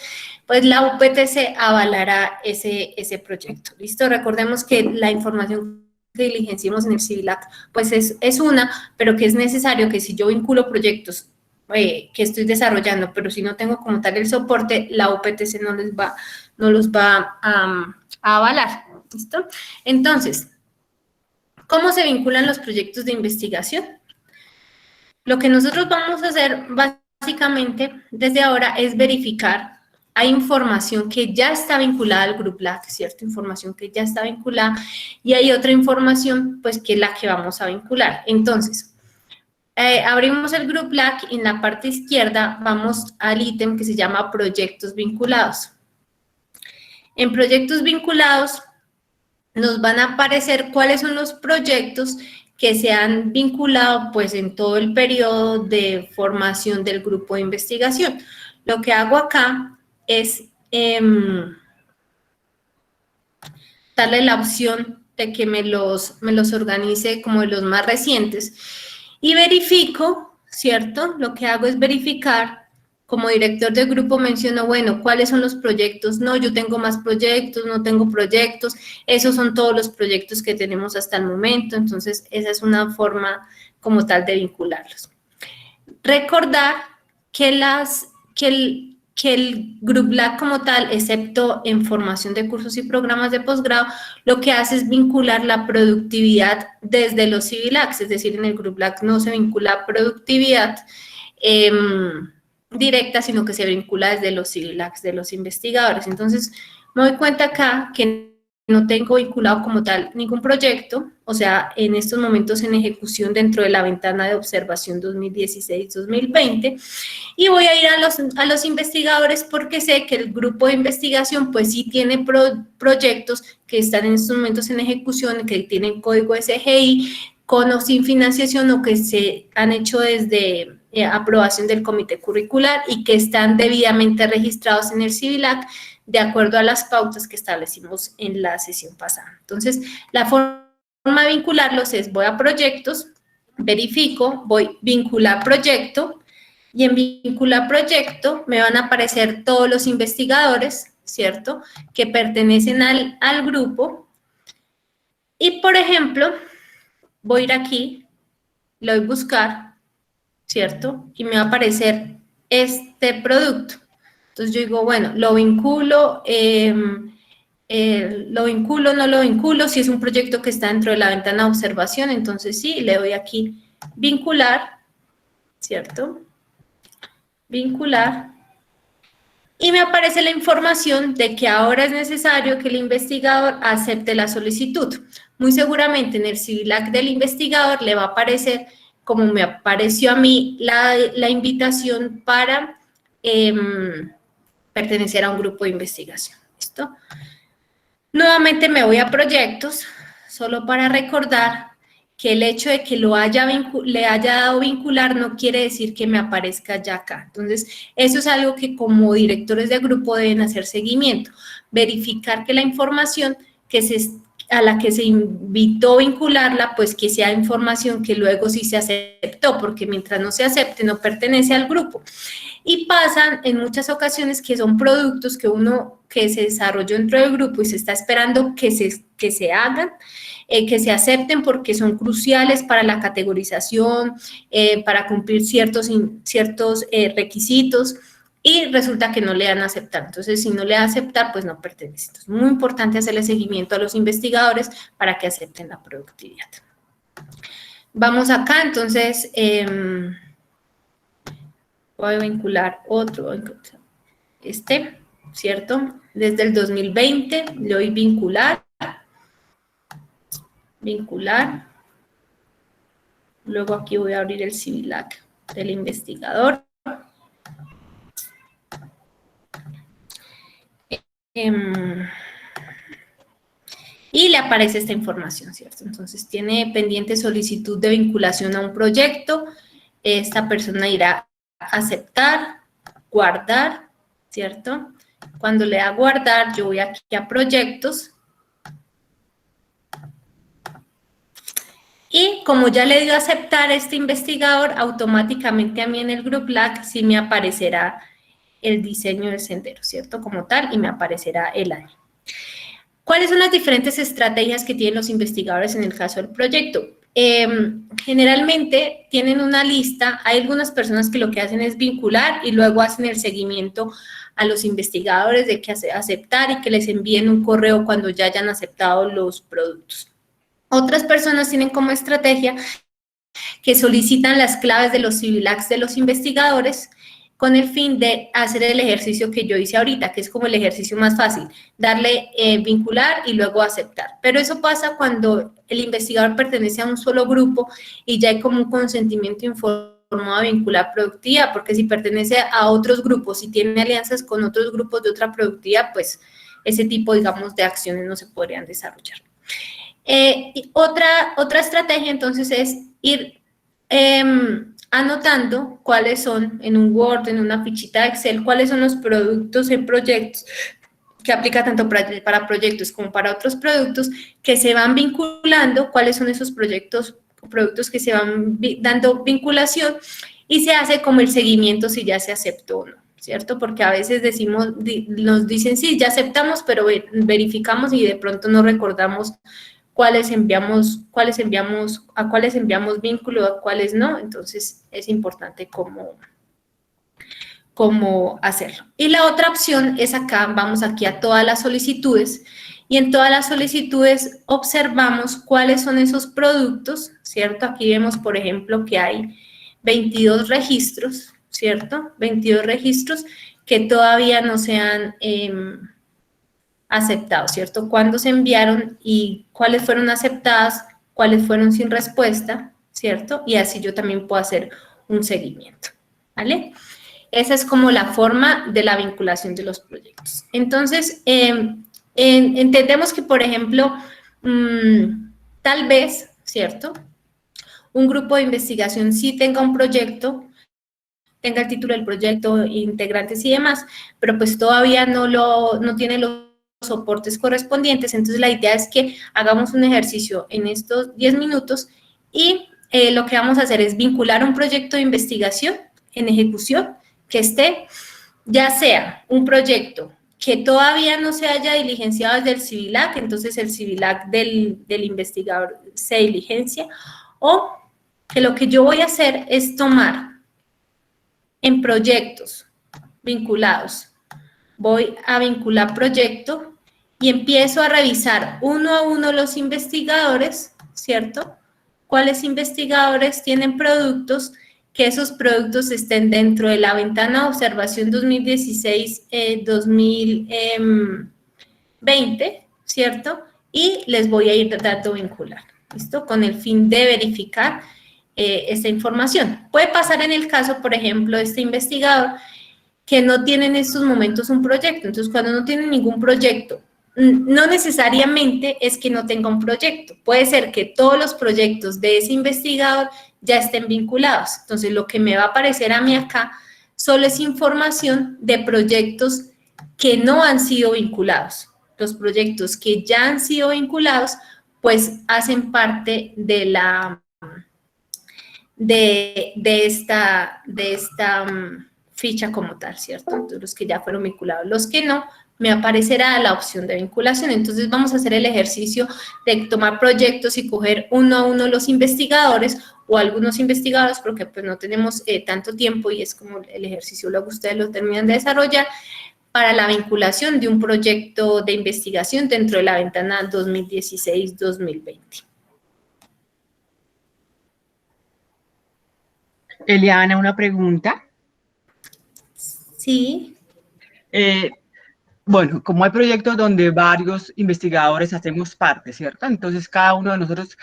pues la UPTC avalará ese proyecto, ¿listo? Recordemos que la información que diligenciemos en el CIVILAC, pues es una, pero que es necesario que si yo vinculo proyectos que estoy desarrollando, pero si no tengo como tal el soporte, la UPTC no los va a avalar, ¿listo? Entonces, ¿cómo se vinculan los proyectos de investigación? Lo que nosotros vamos a hacer básicamente desde ahora es verificar hay información que ya está vinculada al Group LAC, ¿cierto? Información que ya está vinculada y hay otra información, pues, que es la que vamos a vincular. Entonces, abrimos el Group LAC y en la parte izquierda vamos al ítem que se llama proyectos vinculados. En proyectos vinculados nos van a aparecer cuáles son los proyectos que se han vinculado pues en todo el periodo de formación del grupo de investigación. Lo que hago acá es darle la opción de que me los organice como de los más recientes y verifico, ¿cierto? Lo que hago es verificar, como director del grupo menciono, bueno, ¿cuáles son los proyectos? No, yo tengo más proyectos, no tengo proyectos, esos son todos los proyectos que tenemos hasta el momento, entonces esa es una forma como tal de vincularlos. Recordar que el Group LAC como tal, excepto en formación de cursos y programas de posgrado, lo que hace es vincular la productividad desde los CIVILACs, es decir, en el Group LAC no se vincula productividad directa, sino que se vincula desde los CIVILACs de los investigadores. Entonces, me doy cuenta acá que no tengo vinculado como tal ningún proyecto, o sea, en estos momentos en ejecución dentro de la ventana de observación 2016-2020, y voy a ir a los investigadores porque sé que el grupo de investigación pues sí tiene proyectos que están en estos momentos en ejecución, que tienen código SGI, con o sin financiación o que se han hecho desde aprobación del comité curricular y que están debidamente registrados en el CIVILAC de acuerdo a las pautas que establecimos en la sesión pasada. Entonces, la forma de vincularlos es voy a proyectos, verifico, voy vincular proyecto y en vincular proyecto me van a aparecer todos los investigadores, ¿cierto?, que pertenecen al grupo y, por ejemplo, voy a ir aquí, le doy buscar, ¿cierto? Y me va a aparecer este producto. Entonces yo digo, bueno, lo vinculo, no lo vinculo, si es un proyecto que está dentro de la ventana de observación, entonces sí, le doy aquí vincular, ¿cierto? Vincular. Y me aparece la información de que ahora es necesario que el investigador acepte la solicitud. Muy seguramente en el CIVILAC del investigador le va a aparecer, como me apareció a mí, la invitación para pertenecer a un grupo de investigación. ¿Listo? Nuevamente me voy a proyectos, solo para recordar que el hecho de que le haya dado vincular no quiere decir que me aparezca ya acá. Entonces, eso es algo que como directores de grupo deben hacer seguimiento, verificar que la información a la que se invitó a vincularla, pues que sea información que luego sí se aceptó, porque mientras no se acepte no pertenece al grupo. Y pasan en muchas ocasiones que son productos que se desarrolló dentro del grupo y se está esperando que se hagan, que se acepten porque son cruciales para la categorización, para cumplir ciertos requisitos, y resulta que no le dan a aceptar. Entonces, si no le dan a aceptar, pues no pertenece. Entonces, muy importante hacerle seguimiento a los investigadores para que acepten la productividad. Vamos acá, entonces, voy a vincular otro, ¿cierto? Desde el 2020 le doy vincular, luego aquí voy a abrir el CIVILAC del investigador. Y le aparece esta información, ¿cierto? Entonces, tiene pendiente solicitud de vinculación a un proyecto, esta persona irá a aceptar, guardar, ¿cierto? Cuando le da guardar, yo voy aquí a proyectos, y como ya le dio a aceptar este investigador, automáticamente a mí en el Group LAC sí me aparecerá el diseño del sendero, ¿cierto? Como tal, y me aparecerá el año. ¿Cuáles son las diferentes estrategias que tienen los investigadores en el caso del proyecto? Generalmente tienen una lista, hay algunas personas que lo que hacen es vincular y luego hacen el seguimiento a los investigadores de que aceptar y que les envíen un correo cuando ya hayan aceptado los productos. Otras personas tienen como estrategia que solicitan las claves de los CIVILACs de los investigadores con el fin de hacer el ejercicio que yo hice ahorita, que es como el ejercicio más fácil, darle vincular y luego aceptar. Pero eso pasa cuando el investigador pertenece a un solo grupo y ya hay como un consentimiento informado a vincular productividad, porque si pertenece a otros grupos y tiene alianzas con otros grupos de otra productividad, pues ese tipo, digamos, de acciones no se podrían desarrollar. Y otra estrategia, entonces, es ir anotando cuáles son en un Word, en una fichita de Excel, cuáles son los productos en proyectos, que aplica tanto para proyectos como para otros productos, que se van vinculando, cuáles son esos productos que se van dando vinculación, y se hace como el seguimiento si ya se aceptó o no, ¿cierto? Porque a veces nos dicen, sí, ya aceptamos, pero verificamos y de pronto no recordamos a cuáles enviamos vínculo, a cuáles no, entonces es importante cómo hacerlo. Y la otra opción es acá, vamos aquí a todas las solicitudes, y en todas las solicitudes observamos cuáles son esos productos, ¿cierto? Aquí vemos, por ejemplo, que hay 22 registros, ¿cierto? 22 registros que todavía no se han aceptado, ¿cierto? ¿Cuándo se enviaron y cuáles fueron aceptadas, cuáles fueron sin respuesta, ¿cierto? Y así yo también puedo hacer un seguimiento, ¿vale? Esa es como la forma de la vinculación de los proyectos. Entonces, entendemos que, por ejemplo, tal vez, ¿cierto? Un grupo de investigación sí tenga un proyecto, tenga el título del proyecto, integrantes y demás, pero pues todavía no tiene los soportes correspondientes. Entonces, la idea es que hagamos un ejercicio en estos 10 minutos y lo que vamos a hacer es vincular un proyecto de investigación en ejecución que esté, ya sea un proyecto que todavía no se haya diligenciado desde el CIVILAC, entonces el CIVILAC del investigador se diligencia, o que lo que yo voy a hacer es tomar en proyectos vinculados, voy a vincular proyecto y empiezo a revisar uno a uno los investigadores, ¿cierto? ¿Cuáles investigadores tienen productos? Que esos productos estén dentro de la ventana de observación 2016-2020, ¿cierto? Y les voy a ir dando vincular, ¿listo? Con el fin de verificar esta información. Puede pasar en el caso, por ejemplo, de este investigador que no tiene en estos momentos un proyecto. Entonces, cuando no tiene ningún proyecto, no necesariamente es que no tenga un proyecto. Puede ser que todos los proyectos de ese investigador ya estén vinculados. Entonces, lo que me va a aparecer a mí acá solo es información de proyectos que no han sido vinculados. Los proyectos que ya han sido vinculados, pues hacen parte de esta ficha como tal, ¿cierto? Entonces, los que ya fueron vinculados. Los que no, me aparecerá la opción de vinculación. Entonces, vamos a hacer el ejercicio de tomar proyectos y coger uno a uno los investigadores o algunos investigadores, porque pues no tenemos tanto tiempo y es como el ejercicio, luego ustedes lo terminan de desarrollar, para la vinculación de un proyecto de investigación dentro de la ventana 2016-2020. Eliana, una pregunta. Sí. Bueno, como hay proyectos donde varios investigadores hacemos parte, ¿cierto? Entonces, cada uno de nosotros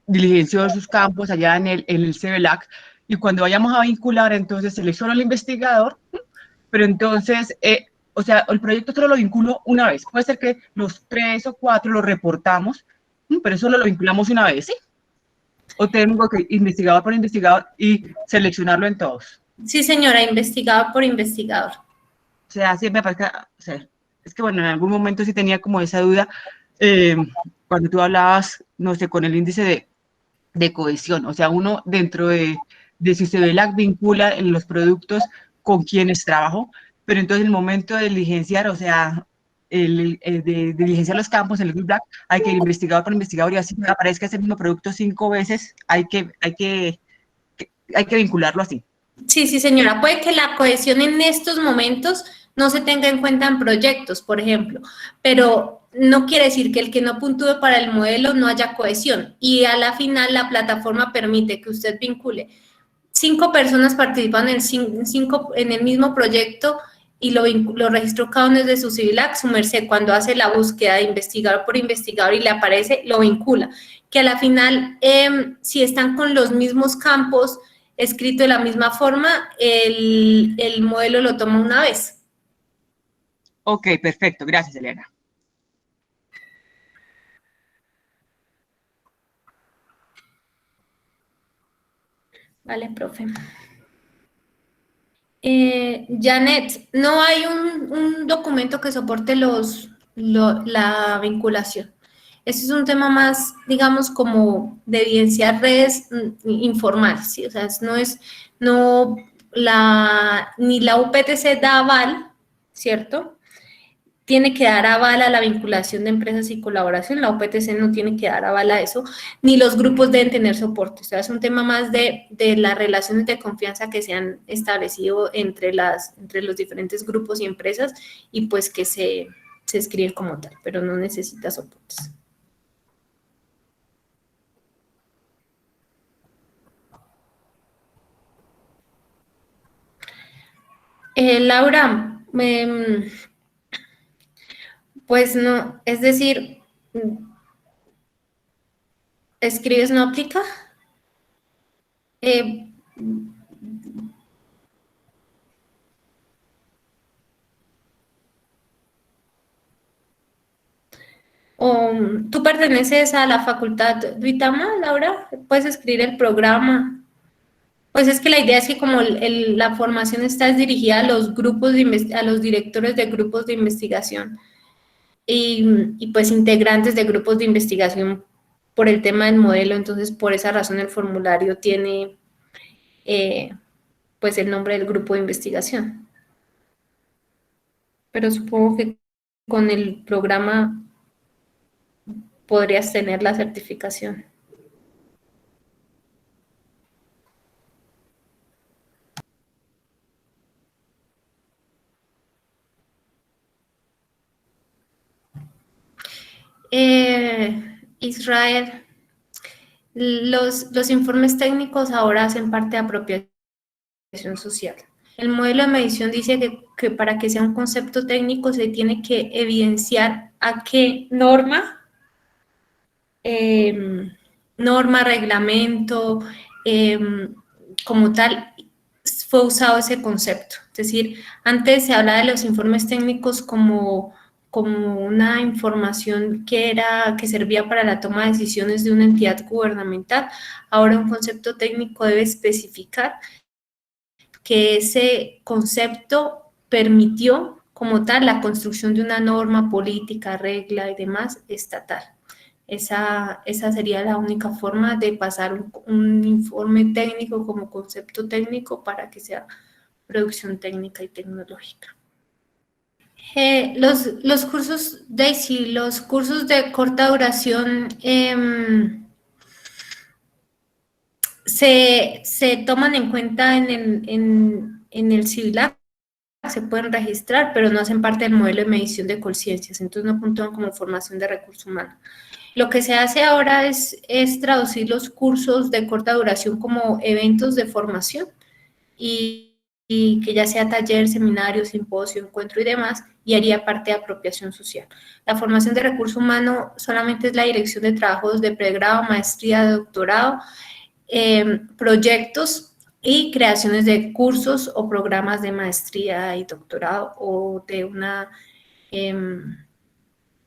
diligenció sus campos allá en el CIVILAC, y cuando vayamos a vincular, entonces selecciono al investigador, pero entonces, o sea, el proyecto solo lo vinculo una vez. Puede ser que los 3 o 4 lo reportamos, pero solo lo vinculamos una vez, ¿sí? O tengo que investigador por investigador y seleccionarlo en todos. Sí, señora, investigador por investigador. O sea, sí me parece, o sea, es que bueno, en algún momento sí tenía como esa duda, cuando tú hablabas, no sé, con el índice de cohesión, o sea, uno dentro de si CIVILAC vincula en los productos con quienes trabajo, pero entonces en el momento de diligenciar, o sea, de diligenciar los campos en el Google Black, hay que ir investigador por investigador, y así me aparezca ese mismo producto 5 veces, hay que vincularlo así. Sí, sí, señora. Puede que la cohesión en estos momentos no se tenga en cuenta en proyectos, por ejemplo, pero no quiere decir que el que no puntúe para el modelo no haya cohesión, y a la final la plataforma permite que usted vincule 5 personas participan en el mismo proyecto y lo registró cada uno desde su CIVILAC, su merced, cuando hace la búsqueda de investigador por investigador y le aparece, lo vincula. Que a la final, si están con los mismos campos, escrito de la misma forma, el modelo lo toma una vez. Ok, perfecto. Gracias, Eliana. Vale, profe. Janet, no hay un documento que soporte la vinculación. Ese es un tema más, digamos, como de evidenciar redes informales, ¿sí? O sea, ni la UPTC da aval, ¿cierto? Tiene que dar aval a la vinculación de empresas y colaboración, la UPTC no tiene que dar aval a eso, ni los grupos deben tener soporte, o sea, es un tema más de las relaciones de confianza que se han establecido entre los diferentes grupos y empresas, y pues que se escribe como tal, pero no necesita soportes. Laura, pues no, es decir, ¿escribes no aplica? ¿Tú perteneces a la facultad de Itama, Laura? ¿Puedes escribir el programa? Pues es que la idea es que como la formación está dirigida a los grupos a los directores de grupos de investigación y pues integrantes de grupos de investigación por el tema del modelo, entonces por esa razón el formulario tiene pues el nombre del grupo de investigación. Pero supongo que con el programa podrías tener la certificación. Israel, los informes técnicos ahora hacen parte de apropiación social. El modelo de medición dice que para que sea un concepto técnico se tiene que evidenciar a qué norma, reglamento, como tal, fue usado ese concepto. Es decir, antes se hablaba de los informes técnicos como una información que servía para la toma de decisiones de una entidad gubernamental. Ahora un concepto técnico debe especificar que ese concepto permitió como tal la construcción de una norma política, regla y demás estatal. Esa sería la única forma de pasar un informe técnico como concepto técnico para que sea producción técnica y tecnológica. Los cursos, Daisy, los cursos de corta duración se toman en cuenta en el CIVILAC, se pueden registrar, pero no hacen parte del modelo de medición de conciencias, entonces no puntúan como formación de recursos humanos. Lo que se hace ahora es traducir los cursos de corta duración como eventos de formación y que ya sea taller, seminario, simposio, encuentro y demás, y haría parte de apropiación social. La formación de recurso humano solamente es la dirección de trabajos de pregrado, maestría, doctorado, proyectos y creaciones de cursos o programas de maestría y doctorado o de una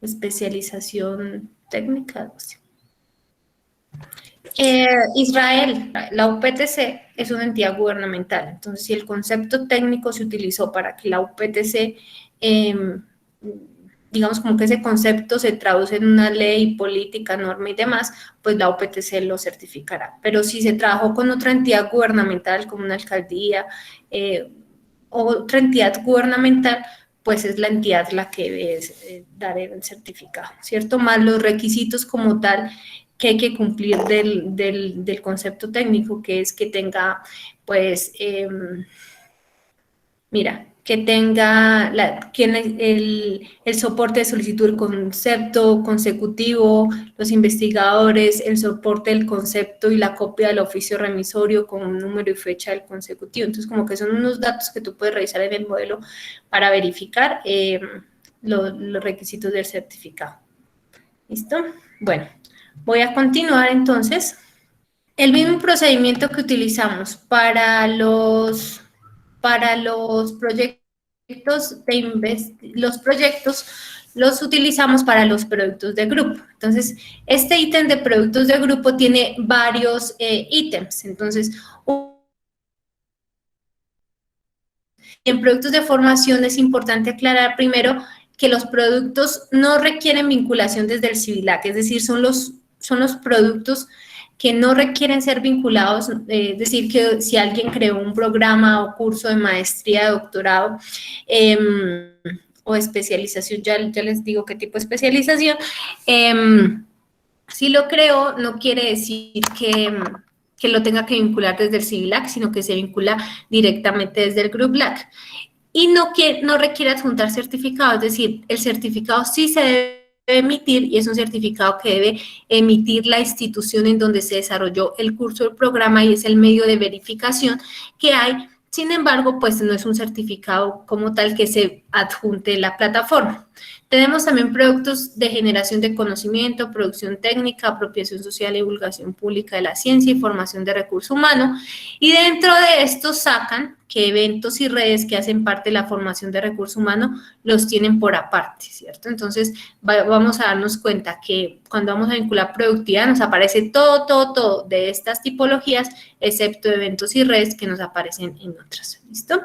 especialización técnica, algo así. Israel, la UPTC es una entidad gubernamental, entonces si el concepto técnico se utilizó para que la UPTC, digamos como que ese concepto se traduce en una ley, política, norma y demás, pues la UPTC lo certificará. Pero si se trabajó con otra entidad gubernamental, como una alcaldía, otra entidad gubernamental, pues es la entidad la que debe dar el certificado, ¿cierto? Más los requisitos como tal que hay que cumplir del concepto técnico, que es que tenga, pues, mira, que tenga el soporte de solicitud del concepto consecutivo, los investigadores, el soporte del concepto y la copia del oficio remisorio con un número y fecha del consecutivo. Entonces, como que son unos datos que tú puedes revisar en el modelo para verificar los requisitos del certificado. ¿Listo? Bueno, voy a continuar entonces. El mismo procedimiento que utilizamos para los proyectos los utilizamos para los productos de grupo. Entonces, este ítem de productos de grupo tiene varios ítems. Entonces, en productos de formación es importante aclarar primero que los productos no requieren vinculación desde el CIVILAC, es decir, son los productos que no requieren ser vinculados, es decir, que si alguien creó un programa o curso de maestría, de doctorado o especialización, ya les digo qué tipo de especialización, si lo creó no quiere decir que lo tenga que vincular desde el CIVILAC, sino que se vincula directamente desde el GRUPLAC. Y no requiere adjuntar certificado, es decir, el certificado sí se debe emitir y es un certificado que debe emitir la institución en donde se desarrolló el curso o el programa y es el medio de verificación que hay. Sin embargo, pues no es un certificado como tal que se adjunte en la plataforma. Tenemos también productos de generación de conocimiento, producción técnica, apropiación social y divulgación pública de la ciencia y formación de recurso humano. Y dentro de estos sacan que eventos y redes que hacen parte de la formación de recurso humano los tienen por aparte, ¿cierto? Entonces, vamos a darnos cuenta que cuando vamos a vincular productividad nos aparece todo de estas tipologías, excepto eventos y redes que nos aparecen en otras, ¿listo?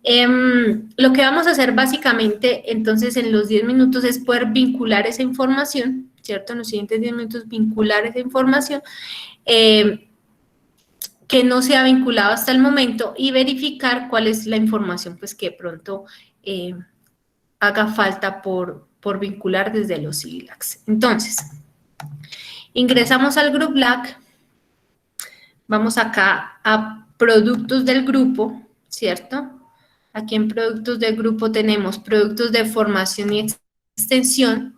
Lo que vamos a hacer básicamente, entonces, en los 10 minutos es poder vincular esa información, ¿cierto? En los siguientes 10 minutos vincular esa información que no se ha vinculado hasta el momento y verificar cuál es la información, pues, que pronto haga falta por vincular desde los CIVILACs. Entonces, ingresamos al GRUPLAC, vamos acá a productos del grupo, ¿cierto? Aquí en productos del grupo tenemos productos de formación y extensión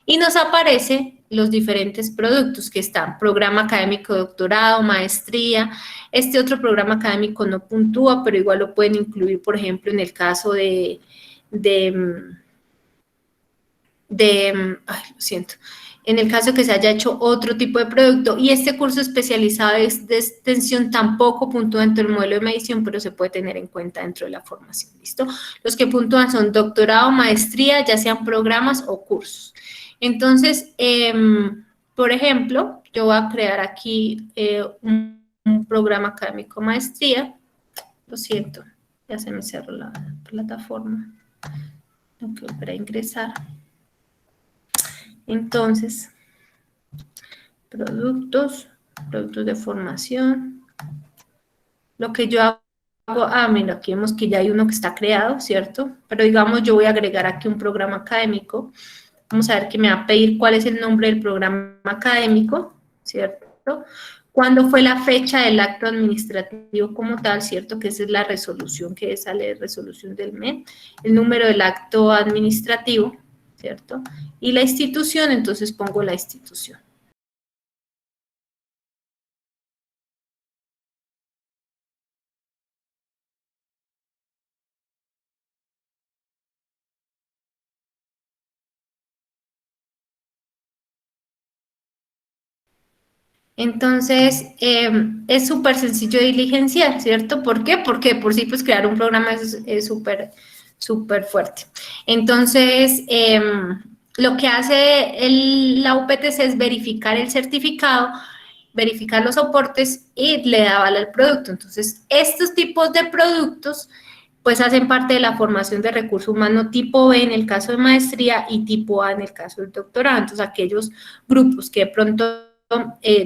y nos aparecen los diferentes productos que están, programa académico de doctorado, maestría. Este otro programa académico no puntúa, pero igual lo pueden incluir, por ejemplo, en el caso ay, lo siento, en el caso que se haya hecho otro tipo de producto, y este curso especializado de extensión tampoco puntúa dentro del modelo de medición, pero se puede tener en cuenta dentro de la formación, ¿listo? Los que puntúan son doctorado, maestría, ya sean programas o cursos. Entonces, por ejemplo, yo voy a crear aquí un programa académico maestría, lo siento, ya se me cerró la plataforma, tengo que volver a ingresar. Entonces, productos de formación. Lo que yo hago, mira, aquí vemos que ya hay uno que está creado, ¿cierto? Pero digamos, yo voy a agregar aquí un programa académico. Vamos a ver que me va a pedir cuál es el nombre del programa académico, ¿cierto? ¿Cuándo fue la fecha del acto administrativo como tal, cierto? Que esa es la resolución que sale, resolución del MED. El número del acto administrativo, ¿cierto? Y la institución, entonces pongo la institución. Entonces, es súper sencillo de diligenciar, ¿cierto? ¿Por qué? Porque por sí, pues, crear un programa es súper fuerte. Entonces, lo que hace la UPTC es verificar el certificado, verificar los soportes y le da aval al producto. Entonces, estos tipos de productos, pues, hacen parte de la formación de recurso humano tipo B en el caso de maestría y tipo A en el caso del doctorado. Entonces, aquellos grupos que de pronto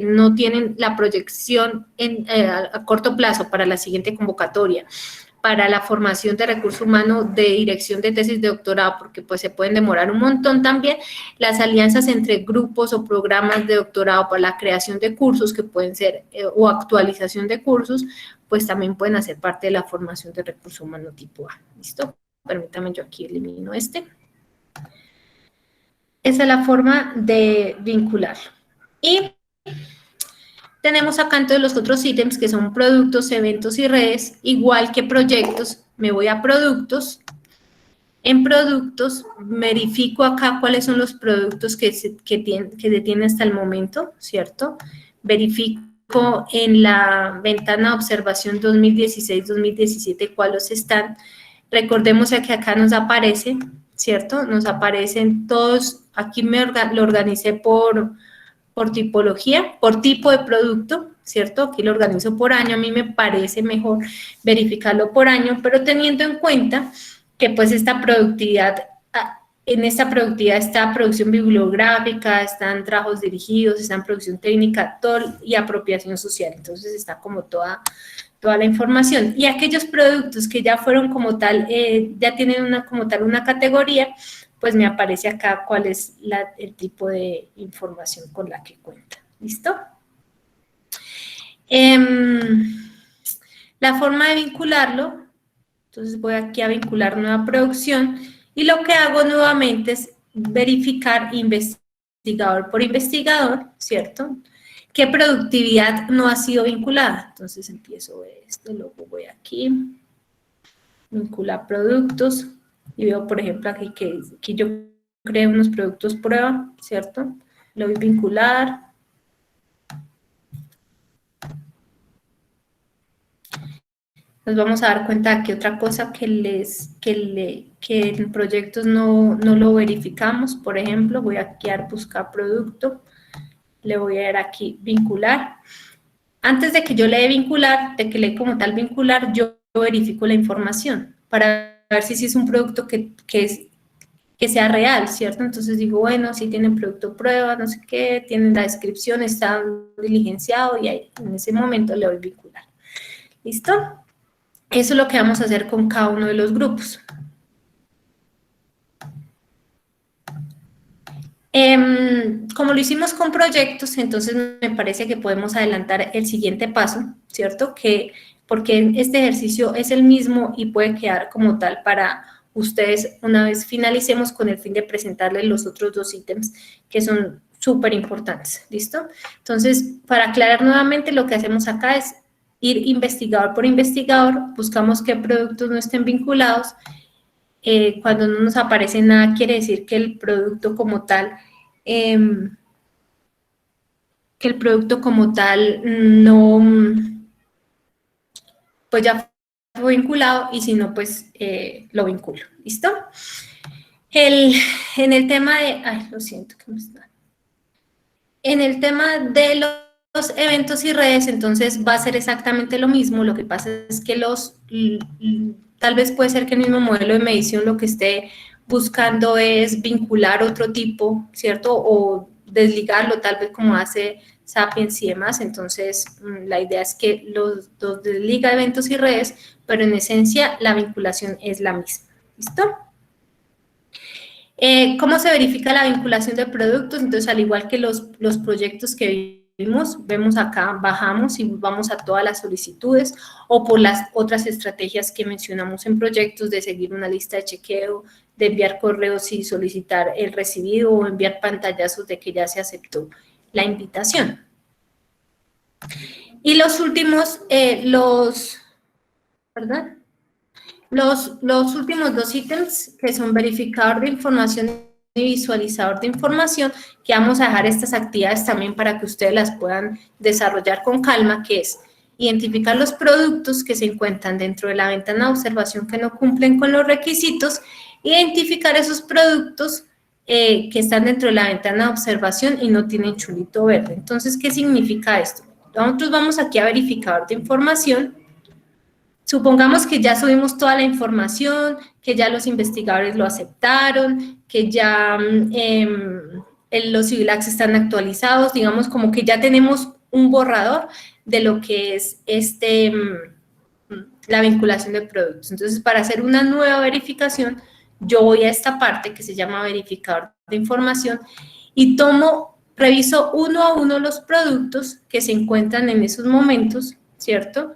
no tienen la proyección a corto plazo para la siguiente convocatoria, para la formación de recurso humano de dirección de tesis de doctorado, porque pues se pueden demorar un montón también, las alianzas entre grupos o programas de doctorado para la creación de cursos que pueden ser o actualización de cursos, pues también pueden hacer parte de la formación de recurso humano tipo A. ¿Listo? Permítame, yo aquí elimino este. Esa es la forma de vincularlo. Y tenemos acá entonces los otros ítems que son productos, eventos y redes, igual que proyectos. Me voy a productos. En productos, verifico acá cuáles son los productos que tiene hasta el momento, ¿cierto? Verifico en la ventana de observación 2016-2017 cuáles están. Recordemos que acá nos aparece, ¿cierto? Nos aparecen todos, aquí lo organicé por tipología, por tipo de producto, ¿cierto? Aquí lo organizo por año, a mí me parece mejor verificarlo por año, pero teniendo en cuenta que pues esta productividad, en esta productividad está producción bibliográfica, están trabajos dirigidos, están producción técnica, todo, y apropiación social, entonces está como toda la información. Y aquellos productos que ya fueron como tal, ya tienen como tal una categoría, pues me aparece acá cuál es el tipo de información con la que cuenta. ¿Listo? La forma de vincularlo, entonces voy aquí a vincular nueva producción y lo que hago nuevamente es verificar investigador por investigador, ¿cierto? ¿Qué productividad no ha sido vinculada? Entonces empiezo esto, luego voy aquí, vincular productos y veo, por ejemplo, aquí que yo creé unos productos prueba, ¿cierto? Lo voy a vincular. Nos vamos a dar cuenta que otra cosa que en proyectos no lo verificamos, por ejemplo, voy aquí a buscar producto, le voy a dar aquí vincular. Antes de que yo le dé vincular, de que le dé como tal vincular, yo verifico la información para ver si es un producto que sea real, ¿cierto? Entonces digo, bueno, si tienen producto prueba, no sé qué, tienen la descripción, está diligenciado y ahí, en ese momento le doy vincular. ¿Listo? Eso es lo que vamos a hacer con cada uno de los grupos. Como lo hicimos con proyectos, entonces me parece que podemos adelantar el siguiente paso, ¿cierto? Porque este ejercicio es el mismo y puede quedar como tal para ustedes una vez finalicemos con el fin de presentarles los otros dos ítems que son súper importantes, ¿listo? Entonces, para aclarar nuevamente, lo que hacemos acá es ir investigador por investigador, buscamos qué productos no estén vinculados. Cuando no nos aparece nada, quiere decir que el producto como tal, no, pues ya fue vinculado, y si no, pues lo vinculo. ¿Listo? En el tema de, lo siento que me está. En el tema de los eventos y redes, entonces va a ser exactamente lo mismo. Lo que pasa es que tal vez puede ser que el mismo modelo de medición lo que esté buscando es vincular otro tipo, ¿cierto? O desligarlo, tal vez como hace Sapiens y demás. Entonces, la idea es que los desliga eventos y redes, pero en esencia la vinculación es la misma. ¿Listo? ¿Cómo se verifica la vinculación de productos? Entonces, al igual que los proyectos que vemos acá, bajamos y vamos a todas las solicitudes, o por las otras estrategias que mencionamos en proyectos, de seguir una lista de chequeo, de enviar correos y solicitar el recibido, o enviar pantallazos de que ya se aceptó la invitación. Y los últimos, ¿verdad? Los últimos dos ítems, que son verificador de información y visualizador de información, que vamos a dejar estas actividades también para que ustedes las puedan desarrollar con calma, que es identificar los productos que se encuentran dentro de la ventana de observación que no cumplen con los requisitos, identificar esos productos que están dentro de la ventana de observación y no tienen chulito verde. Entonces, ¿qué significa esto? Nosotros vamos aquí a verificador de información. Supongamos que ya subimos toda la información, que ya los investigadores lo aceptaron, que ya los Civil Acts están actualizados, digamos como que ya tenemos un borrador de lo que es la vinculación de productos. Entonces, para hacer una nueva verificación, yo voy a esta parte que se llama verificador de información y reviso uno a uno los productos que se encuentran en esos momentos, ¿cierto?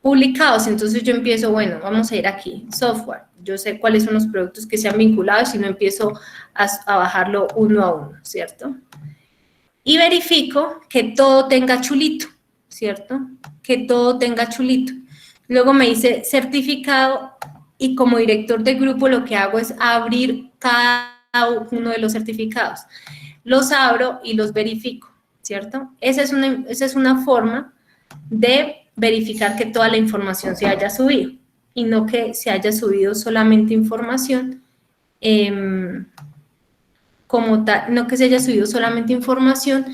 publicados. Entonces yo empiezo, bueno, vamos a ir aquí, software. Yo sé cuáles son los productos que se han vinculado, si no empiezo a bajarlo uno a uno, ¿cierto? Y verifico que todo tenga chulito, ¿cierto? Que todo tenga chulito. Luego me dice certificado y como director de grupo lo que hago es abrir cada uno de los certificados. Los abro y los verifico, ¿cierto? Esa es una forma de verificar que toda la información se haya subido y no que se haya subido solamente información como tal, no que se haya subido solamente información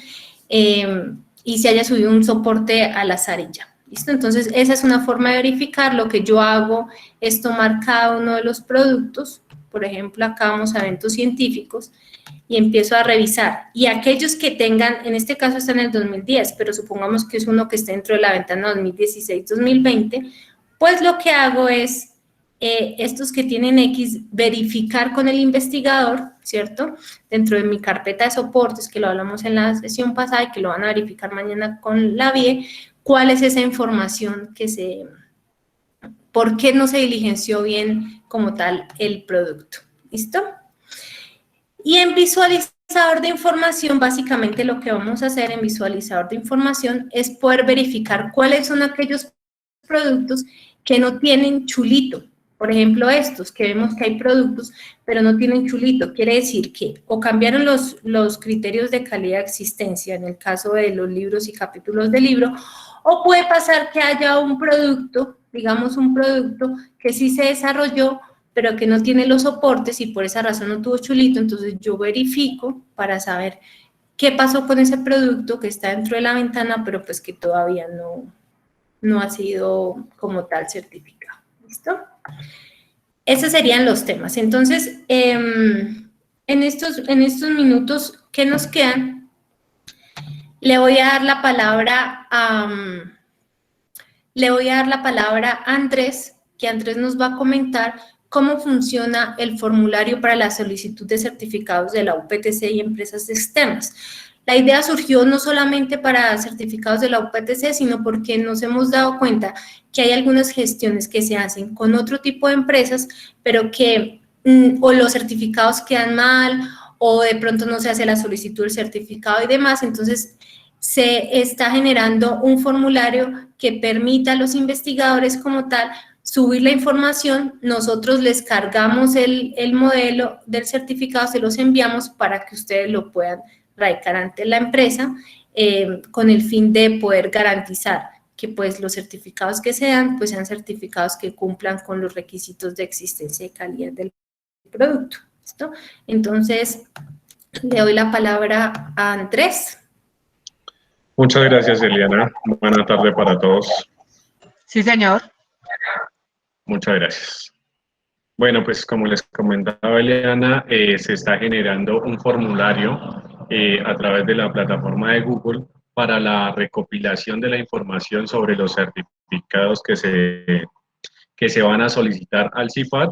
y se haya subido un soporte al azar y ya. ¿Listo? Entonces, esa es una forma de verificar. Lo que yo hago es tomar cada uno de los productos, por ejemplo, acá vamos a eventos científicos, y empiezo a revisar. Y aquellos que tengan, en este caso está en el 2010, pero supongamos que es uno que está dentro de la ventana 2016-2020, pues lo que hago es, estos que tienen X, verificar con el investigador, ¿cierto? Dentro de mi carpeta de soportes, que lo hablamos en la sesión pasada y que lo van a verificar mañana con la VIE, cuál es esa información por qué no se diligenció bien como tal el producto. ¿Listo? Y en visualizador de información, básicamente lo que vamos a hacer en visualizador de información es poder verificar cuáles son aquellos productos que no tienen chulito. Por ejemplo, estos, que vemos que hay productos, pero no tienen chulito. Quiere decir que o cambiaron los criterios de calidad de existencia, en el caso de los libros y capítulos del libro, o puede pasar que haya un producto, digamos un producto que sí se desarrolló, pero que no tiene los soportes y por esa razón no tuvo chulito. Entonces yo verifico para saber qué pasó con ese producto que está dentro de la ventana, pero pues que todavía no ha sido como tal certificado. ¿Listo? Esos serían los temas. Entonces, en estos minutos que nos quedan, le voy a dar la palabra a Andrés, que Andrés nos va a comentar cómo funciona el formulario para la solicitud de certificados de la UPTC y empresas externas. La idea surgió no solamente para certificados de la UPTC, sino porque nos hemos dado cuenta que hay algunas gestiones que se hacen con otro tipo de empresas, pero que o los certificados quedan mal, o de pronto no se hace la solicitud del certificado y demás. Entonces, se está generando un formulario que permita a los investigadores como tal subir la información. Nosotros les cargamos el modelo del certificado, se los enviamos para que ustedes lo puedan radicar ante la empresa con el fin de poder garantizar que pues los certificados que se dan pues sean certificados que cumplan con los requisitos de existencia y calidad del producto. ¿Listo? Entonces, le doy la palabra a Andrés. Muchas gracias, Eliana. Buena tarde para todos. Sí, señor. Muchas gracias. Bueno, pues como les comentaba Eliana, se está generando un formulario a través de la plataforma de Google para la recopilación de la información sobre los certificados que se van a solicitar al CIFAD.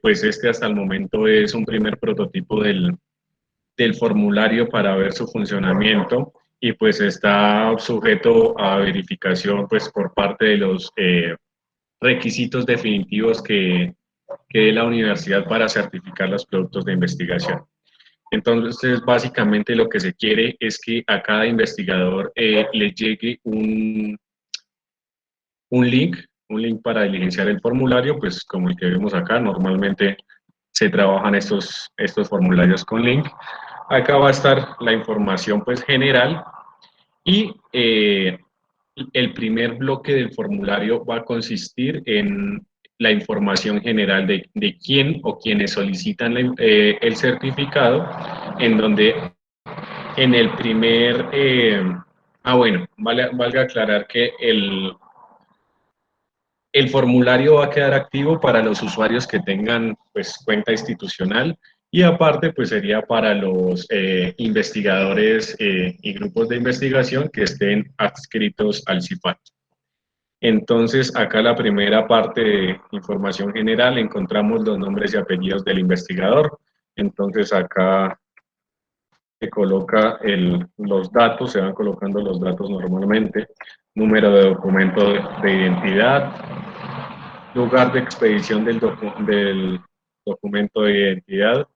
Pues este hasta el momento es un primer prototipo del formulario para ver su funcionamiento y pues está sujeto a verificación pues por parte de los requisitos definitivos que dé la universidad para certificar los productos de investigación. Entonces, básicamente lo que se quiere es que a cada investigador le llegue un link para diligenciar el formulario, pues como el que vemos acá. Normalmente se trabajan estos formularios con link. Acá va a estar la información pues general y el primer bloque del formulario va a consistir en la información general de quién o quienes solicitan el certificado, en donde en el primer... valga aclarar que el formulario va a quedar activo para los usuarios que tengan pues cuenta institucional y aparte pues sería para los investigadores y grupos de investigación que estén adscritos al CIFAD. Entonces acá la primera parte de información general encontramos los nombres y apellidos del investigador. Entonces acá se coloca los datos, se van colocando los datos normalmente número de documento de identidad, lugar de expedición del documento de identidad.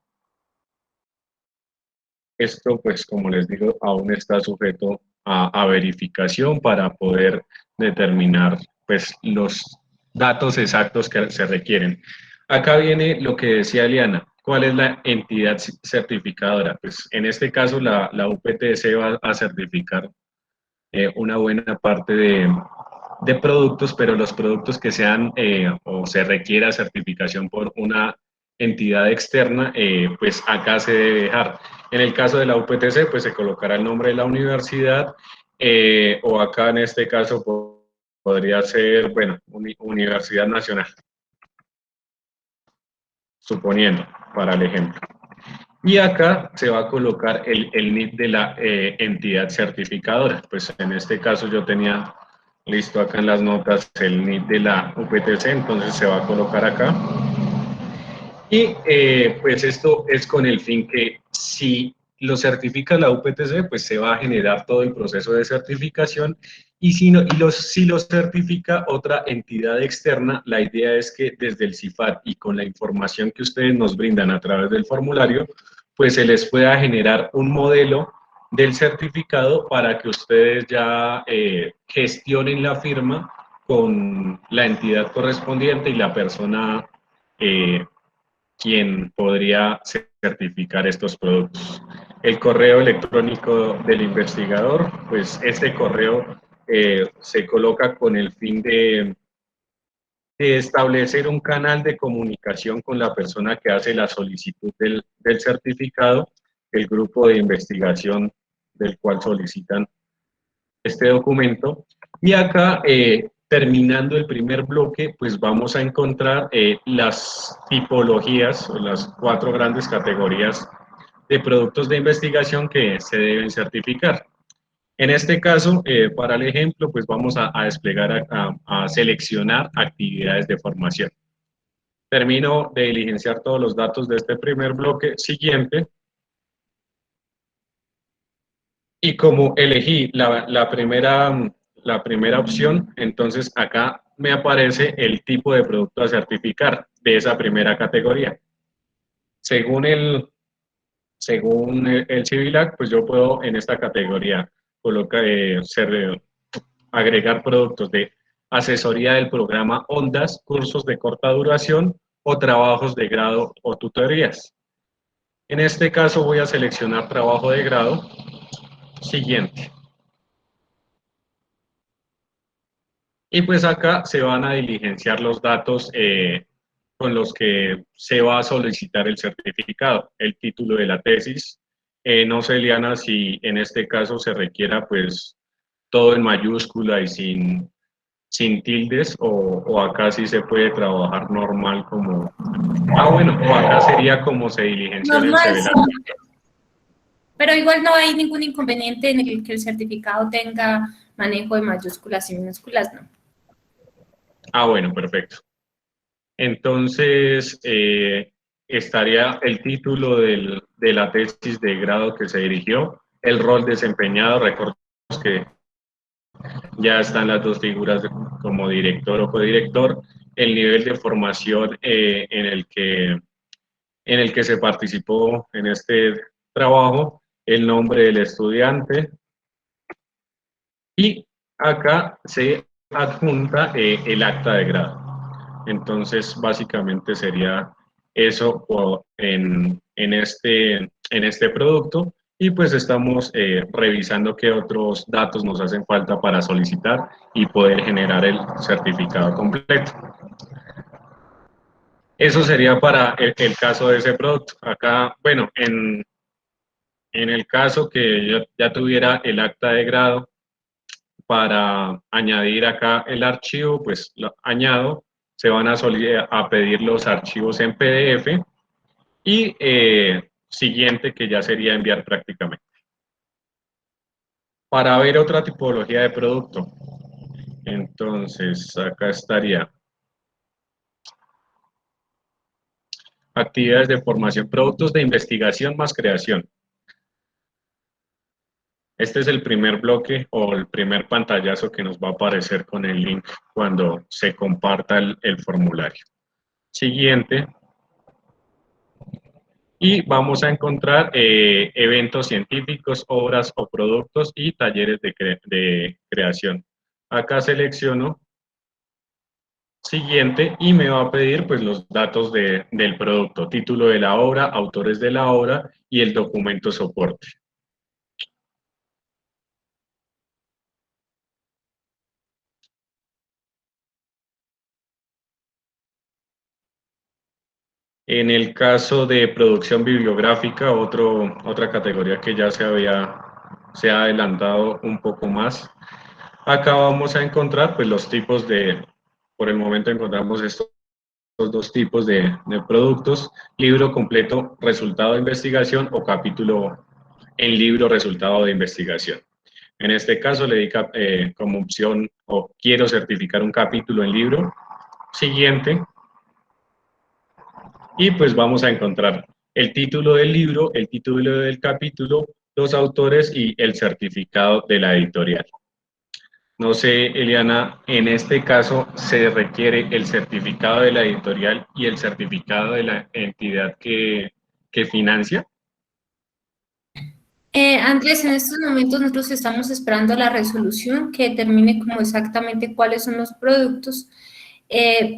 Esto, pues, como les digo, aún está sujeto a verificación para poder determinar, pues, los datos exactos que se requieren. Acá viene lo que decía Liana. ¿Cuál es la entidad certificadora? Pues, en este caso, la UPTC va a certificar una buena parte de productos, pero los productos que sean o se requiera certificación por una entidad externa, pues acá se debe dejar. En el caso de la UPTC, pues se colocará el nombre de la universidad, o acá en este caso podría ser, bueno, Universidad Nacional, suponiendo, para el ejemplo. Y acá se va a colocar el NIP de la entidad certificadora. Pues en este caso yo tenía listo acá en las notas el NIP de la UPTC, entonces se va a colocar acá. Y pues esto es con el fin que si lo certifica la UPTC, pues se va a generar todo el proceso de certificación, y si, no, si lo certifica otra entidad externa, la idea es que desde el CIFAR y con la información que ustedes nos brindan a través del formulario, pues se les pueda generar un modelo del certificado para que ustedes ya gestionen la firma con la entidad correspondiente y la persona quien podría certificar estos productos. El correo electrónico del investigador, pues este correo se coloca con el fin de establecer un canal de comunicación con la persona que hace la solicitud del certificado, el grupo de investigación del cual solicitan este documento. Y acá, terminando el primer bloque, pues vamos a encontrar las tipologías o las 4 grandes categorías de productos de investigación que se deben certificar. En este caso, para el ejemplo, pues vamos a desplegar, a seleccionar actividades de formación. Termino de diligenciar todos los datos de este primer bloque siguiente. Y como elegí la primera opción, entonces acá me aparece el tipo de producto a certificar de esa primera categoría. Según el CIVILAC, pues yo puedo en esta categoría agregar productos de asesoría del programa ONDAS, cursos de corta duración o trabajos de grado o tutorías. En este caso voy a seleccionar trabajo de grado. Siguiente. Y pues acá se van a diligenciar los datos con los que se va a solicitar el certificado, el título de la tesis. No sé, Liana, si en este caso se requiera pues todo en mayúscula y sin tildes, o acá sí se puede trabajar normal como... Ah, bueno, o acá sería como se diligenció en el Normal, CEVELAC. sí. Pero igual no hay ningún inconveniente en el que el certificado tenga manejo de mayúsculas y minúsculas, ¿no? Ah, bueno, perfecto. Entonces, estaría el título de la tesis de grado que se dirigió, el rol desempeñado, recordemos que ya están las 2 figuras como director o codirector, el nivel de formación en el que se participó en este trabajo, el nombre del estudiante, y acá se adjunta el acta de grado. Entonces, básicamente sería eso en este producto, y pues estamos revisando qué otros datos nos hacen falta para solicitar y poder generar el certificado completo. Eso sería para el caso de ese producto. Acá, bueno, en el caso que yo ya tuviera el acta de grado, para añadir acá el archivo, pues lo añado, se van a pedir los archivos en PDF, y siguiente, que ya sería enviar prácticamente. Para ver otra tipología de producto, entonces acá estaría actividades de formación, productos de investigación más creación. Este es el primer bloque o el primer pantallazo que nos va a aparecer con el link cuando se comparta el formulario. Siguiente. Y vamos a encontrar eventos científicos, obras o productos y talleres de creación. Acá selecciono siguiente y me va a pedir pues los datos del producto, título de la obra, autores de la obra y el documento soporte. En el caso de producción bibliográfica, otra categoría que ya se ha adelantado un poco más. Acá vamos a encontrar pues los tipos por el momento encontramos estos dos tipos de productos, libro completo, resultado de investigación o capítulo en libro, resultado de investigación. En este caso le di como opción o quiero certificar un capítulo en libro. Siguiente. Y pues vamos a encontrar el título del libro, el título del capítulo, los autores y el certificado de la editorial. No sé, Eliana, en este caso se requiere el certificado de la editorial y el certificado de la entidad que financia. Andrés, en estos momentos nosotros estamos esperando la resolución que determine como exactamente cuáles son los productos.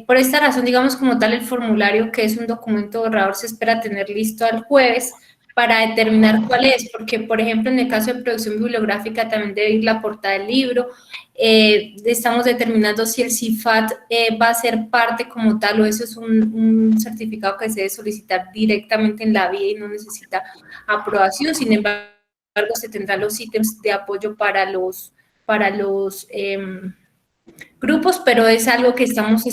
Por esta razón, digamos como tal, el formulario, que es un documento borrador, se espera tener listo al jueves para determinar cuál es, porque, por ejemplo, en el caso de producción bibliográfica también debe ir la portada del libro. Estamos determinando si el CIFAT va a ser parte como tal o eso es un certificado que se debe solicitar directamente en la vía y no necesita aprobación. Sin embargo, se tendrán los ítems de apoyo para los grupos, pero es algo que estamos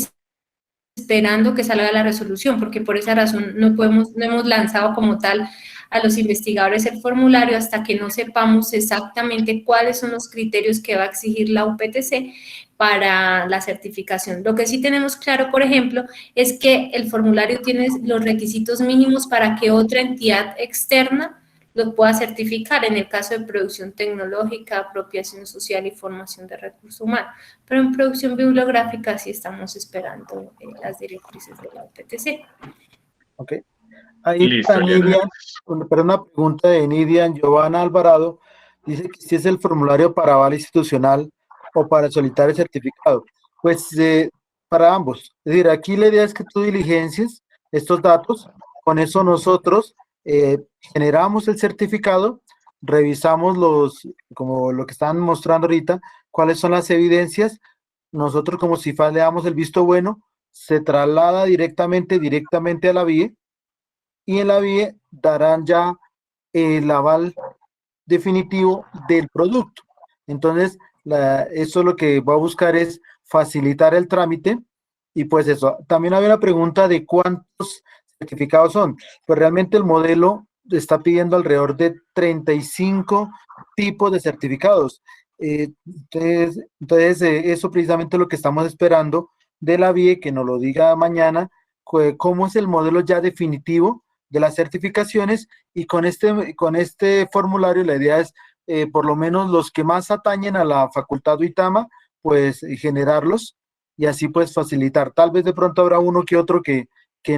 esperando que salga la resolución, porque por esa razón no hemos lanzado como tal a los investigadores el formulario hasta que no sepamos exactamente cuáles son los criterios que va a exigir la UPTC para la certificación. Lo que sí tenemos claro, por ejemplo, es que el formulario tiene los requisitos mínimos para que otra entidad externa lo pueda certificar en el caso de producción tecnológica, apropiación social y formación de recursos humanos. Pero en producción bibliográfica sí estamos esperando las directrices de la UPTC. Ok. Ahí está Nidian, pero una pregunta de Nidian Giovanna Alvarado, dice que si es el formulario para aval institucional o para solicitar el certificado. Pues para ambos. Es decir, aquí la idea es que tú diligencias estos datos, con eso nosotros generamos el certificado, revisamos como lo que están mostrando ahorita, cuáles son las evidencias, nosotros como CIFAT le damos el visto bueno, se traslada directamente a la VIE, y en la VIE darán ya el aval definitivo del producto. Entonces, eso lo que va a buscar es facilitar el trámite, y pues eso. También había una pregunta de cuántos certificados son. Pues realmente el modelo está pidiendo alrededor de 35 tipos de certificados. Entonces eso precisamente es lo que estamos esperando de la VIE, que nos lo diga mañana, cómo es el modelo ya definitivo de las certificaciones, y con este formulario la idea es por lo menos los que más atañen a la facultad UITAMA, pues generarlos y así pues facilitar. Tal vez de pronto habrá uno que otro que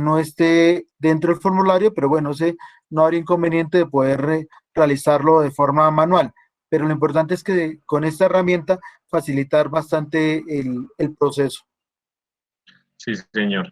no esté dentro del formulario, pero bueno, no habría inconveniente de poder realizarlo de forma manual. Pero lo importante es que con esta herramienta facilitar bastante el proceso. Sí, señor.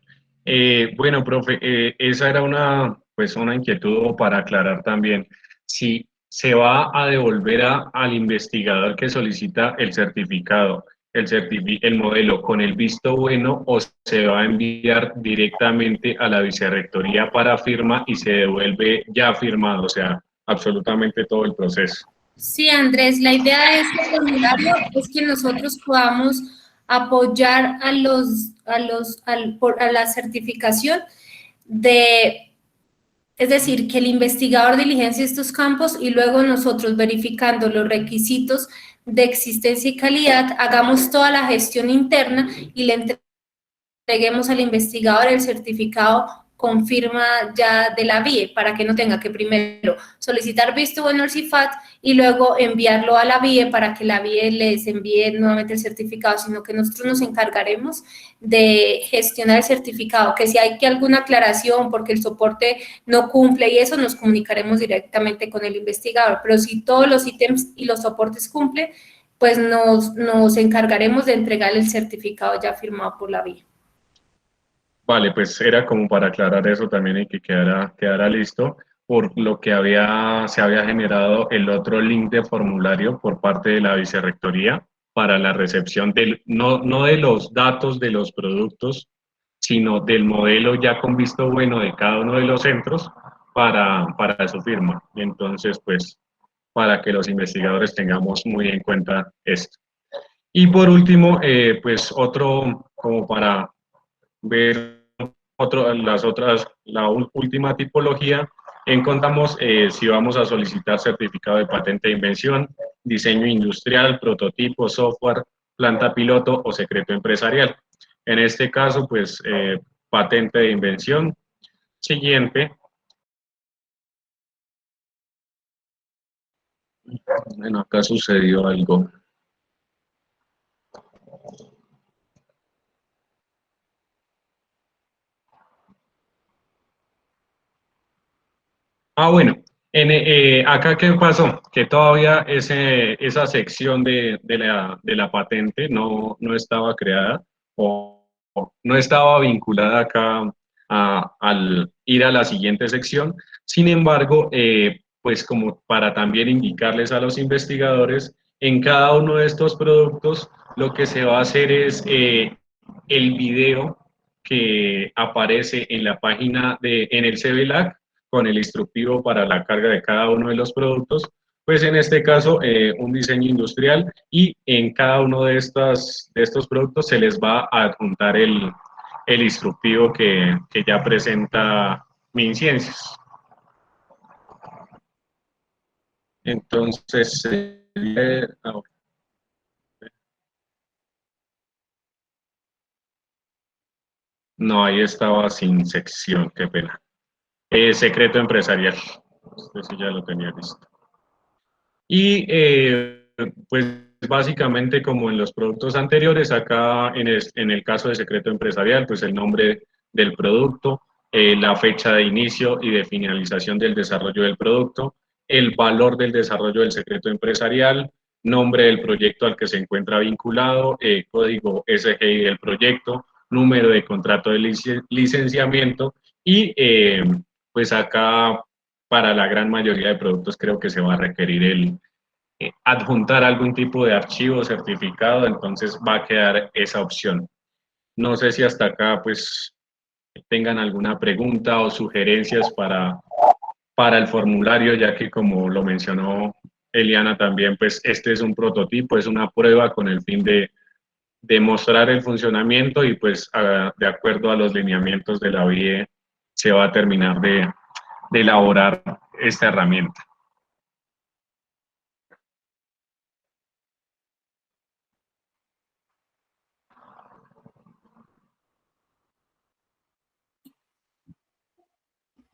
Bueno, profe, esa era una inquietud para aclarar también. Si se va a devolver al investigador que solicita el certificado, el modelo con el visto bueno, o se va a enviar directamente a la vicerrectoría para firma y se devuelve ya firmado, o sea, absolutamente todo el proceso. Sí, Andrés, la idea de este formulario es que nosotros podamos apoyar a la certificación es decir, que el investigador diligencie estos campos y luego nosotros, verificando los requisitos de existencia y calidad, hagamos toda la gestión interna y le entreguemos al investigador el certificado confirma ya de la VIE, para que no tenga que primero solicitar visto bueno al CIFAT y luego enviarlo a la VIE para que la VIE les envíe nuevamente el certificado, sino que nosotros nos encargaremos de gestionar el certificado, que si hay que alguna aclaración porque el soporte no cumple y eso, nos comunicaremos directamente con el investigador, pero si todos los ítems y los soportes cumplen, pues nos encargaremos de entregar el certificado ya firmado por la VIE. Vale, pues era como para aclarar eso también y que quedara listo, por lo que se había generado el otro link de formulario por parte de la Vicerrectoría para la recepción no de los datos de los productos, sino del modelo ya con visto bueno de cada uno de los centros para su firma. Entonces, pues, para que los investigadores tengamos muy en cuenta esto. Y por último, pues otro, como para ver la última tipología, encontramos si vamos a solicitar certificado de patente de invención, diseño industrial, prototipo, software, planta piloto o secreto empresarial. En este caso, pues, patente de invención. Siguiente. Bueno, acá sucedió algo. Bueno, acá ¿qué pasó? Que todavía esa sección de la patente no estaba creada o no estaba vinculada acá al ir a la siguiente sección. Sin embargo, pues como para también indicarles a los investigadores, en cada uno de estos productos lo que se va a hacer es el video que aparece en la página en el CBLAC con el instructivo para la carga de cada uno de los productos, pues en este caso un diseño industrial, y en cada uno de estos productos se les va a adjuntar el instructivo que ya presenta MinCiencias. Entonces, no, ahí estaba sin sección, qué pena. Secreto empresarial. Este sí ya lo tenía listo. Y pues básicamente como en los productos anteriores, acá en el caso de secreto empresarial, pues el nombre del producto, la fecha de inicio y de finalización del desarrollo del producto, el valor del desarrollo del secreto empresarial, nombre del proyecto al que se encuentra vinculado, código SGI del proyecto, número de contrato de licenciamiento y pues acá para la gran mayoría de productos creo que se va a requerir el adjuntar algún tipo de archivo certificado, entonces va a quedar esa opción. No sé si hasta acá pues tengan alguna pregunta o sugerencias para el formulario, ya que como lo mencionó Eliana también, pues este es un prototipo, es una prueba con el fin de mostrar el funcionamiento y pues de acuerdo a los lineamientos de la VIE se va a terminar de elaborar esta herramienta.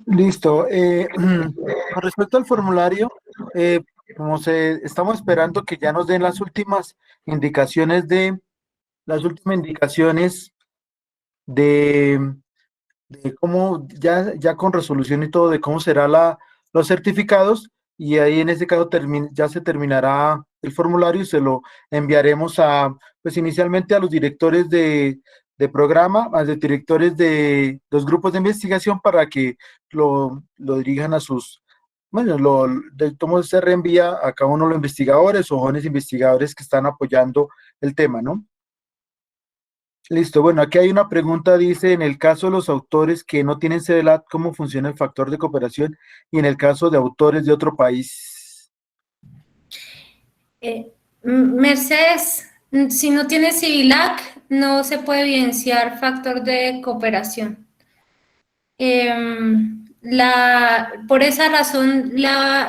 Listo. Con respecto al formulario, como estamos esperando que ya nos den las últimas indicaciones de cómo, ya con resolución y todo, de cómo será los certificados, y ahí en ese caso ya se terminará el formulario y se lo enviaremos pues inicialmente a los directores de programa, a los directores de los grupos de investigación para que lo dirijan a sus, bueno, de todo modo se reenvía a cada uno de los investigadores o jóvenes investigadores que están apoyando el tema, ¿no? Listo, bueno, aquí hay una pregunta, dice, en el caso de los autores que no tienen CBLAT, ¿cómo funciona el factor de cooperación? Y en el caso de autores de otro país. Mercedes, si no tiene CIVILAC, no se puede evidenciar factor de cooperación. Por esa razón,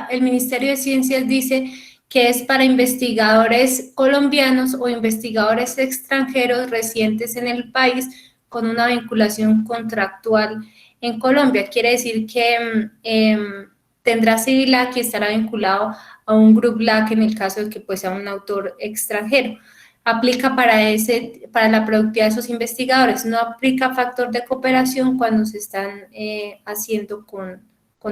el Ministerio de Ciencias dice que es para investigadores colombianos o investigadores extranjeros residentes en el país con una vinculación contractual en Colombia. Quiere decir que tendrá CIVILAC y estará vinculado a un Group LAC en el caso de que pues, sea un autor extranjero. Aplica para la productividad de esos investigadores, no aplica factor de cooperación cuando se están haciendo con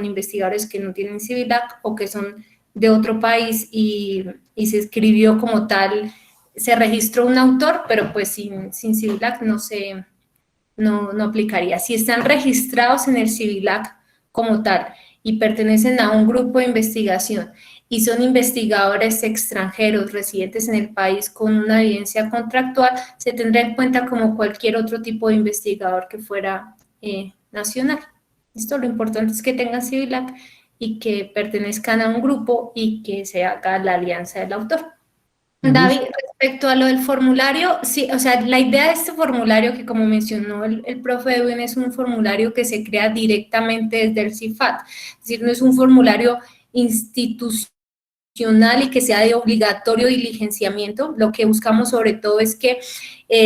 investigadores que no tienen CIVILAC o que son de otro país y se escribió como tal, se registró un autor, pero pues sin CIVILAC no aplicaría. Si están registrados en el CIVILAC como tal y pertenecen a un grupo de investigación y son investigadores extranjeros residentes en el país con una evidencia contractual, se tendrá en cuenta como cualquier otro tipo de investigador que fuera nacional. Esto lo importante es que tengan CIVILAC y que pertenezcan a un grupo y que se haga la alianza del autor. David, respecto a lo del formulario, sí, o sea, la idea de este formulario que como mencionó el profe Edwin es un formulario que se crea directamente desde el CIFAT, es decir, no es un formulario institucional y que sea de obligatorio diligenciamiento. Lo que buscamos sobre todo es que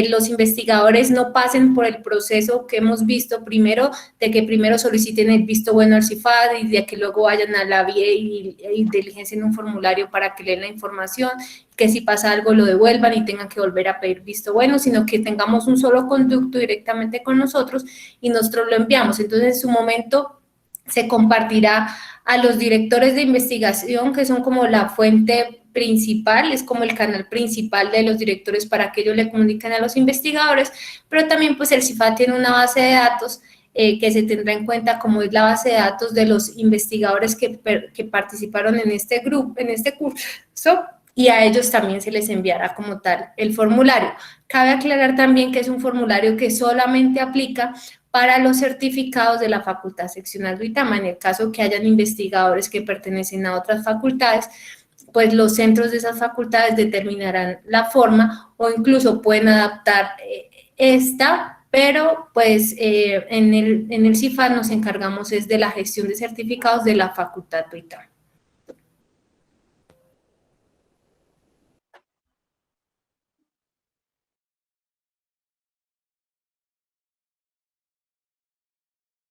los investigadores no pasen por el proceso que hemos visto primero, de que primero soliciten el visto bueno al CIFAT y de que luego vayan a la vía y diligencien un formulario para que lean la información, que si pasa algo lo devuelvan y tengan que volver a pedir visto bueno, sino que tengamos un solo conducto directamente con nosotros y nosotros lo enviamos. Entonces, en su momento se compartirá a los directores de investigación, que son como la fuente principal, es como el canal principal de los directores para que ellos le comuniquen a los investigadores, pero también pues el CIFAT tiene una base de datos que se tendrá en cuenta como es la base de datos de los investigadores que participaron en este grupo, en este curso, y a ellos también se les enviará como tal el formulario. Cabe aclarar también que es un formulario que solamente aplica para los certificados de la Facultad Seccional de Uitama. En el caso que hayan investigadores que pertenecen a otras facultades, pues los centros de esas facultades determinarán la forma o incluso pueden adaptar esta, pero pues en el CIFAT nos encargamos es de la gestión de certificados de la Facultad de Uitama.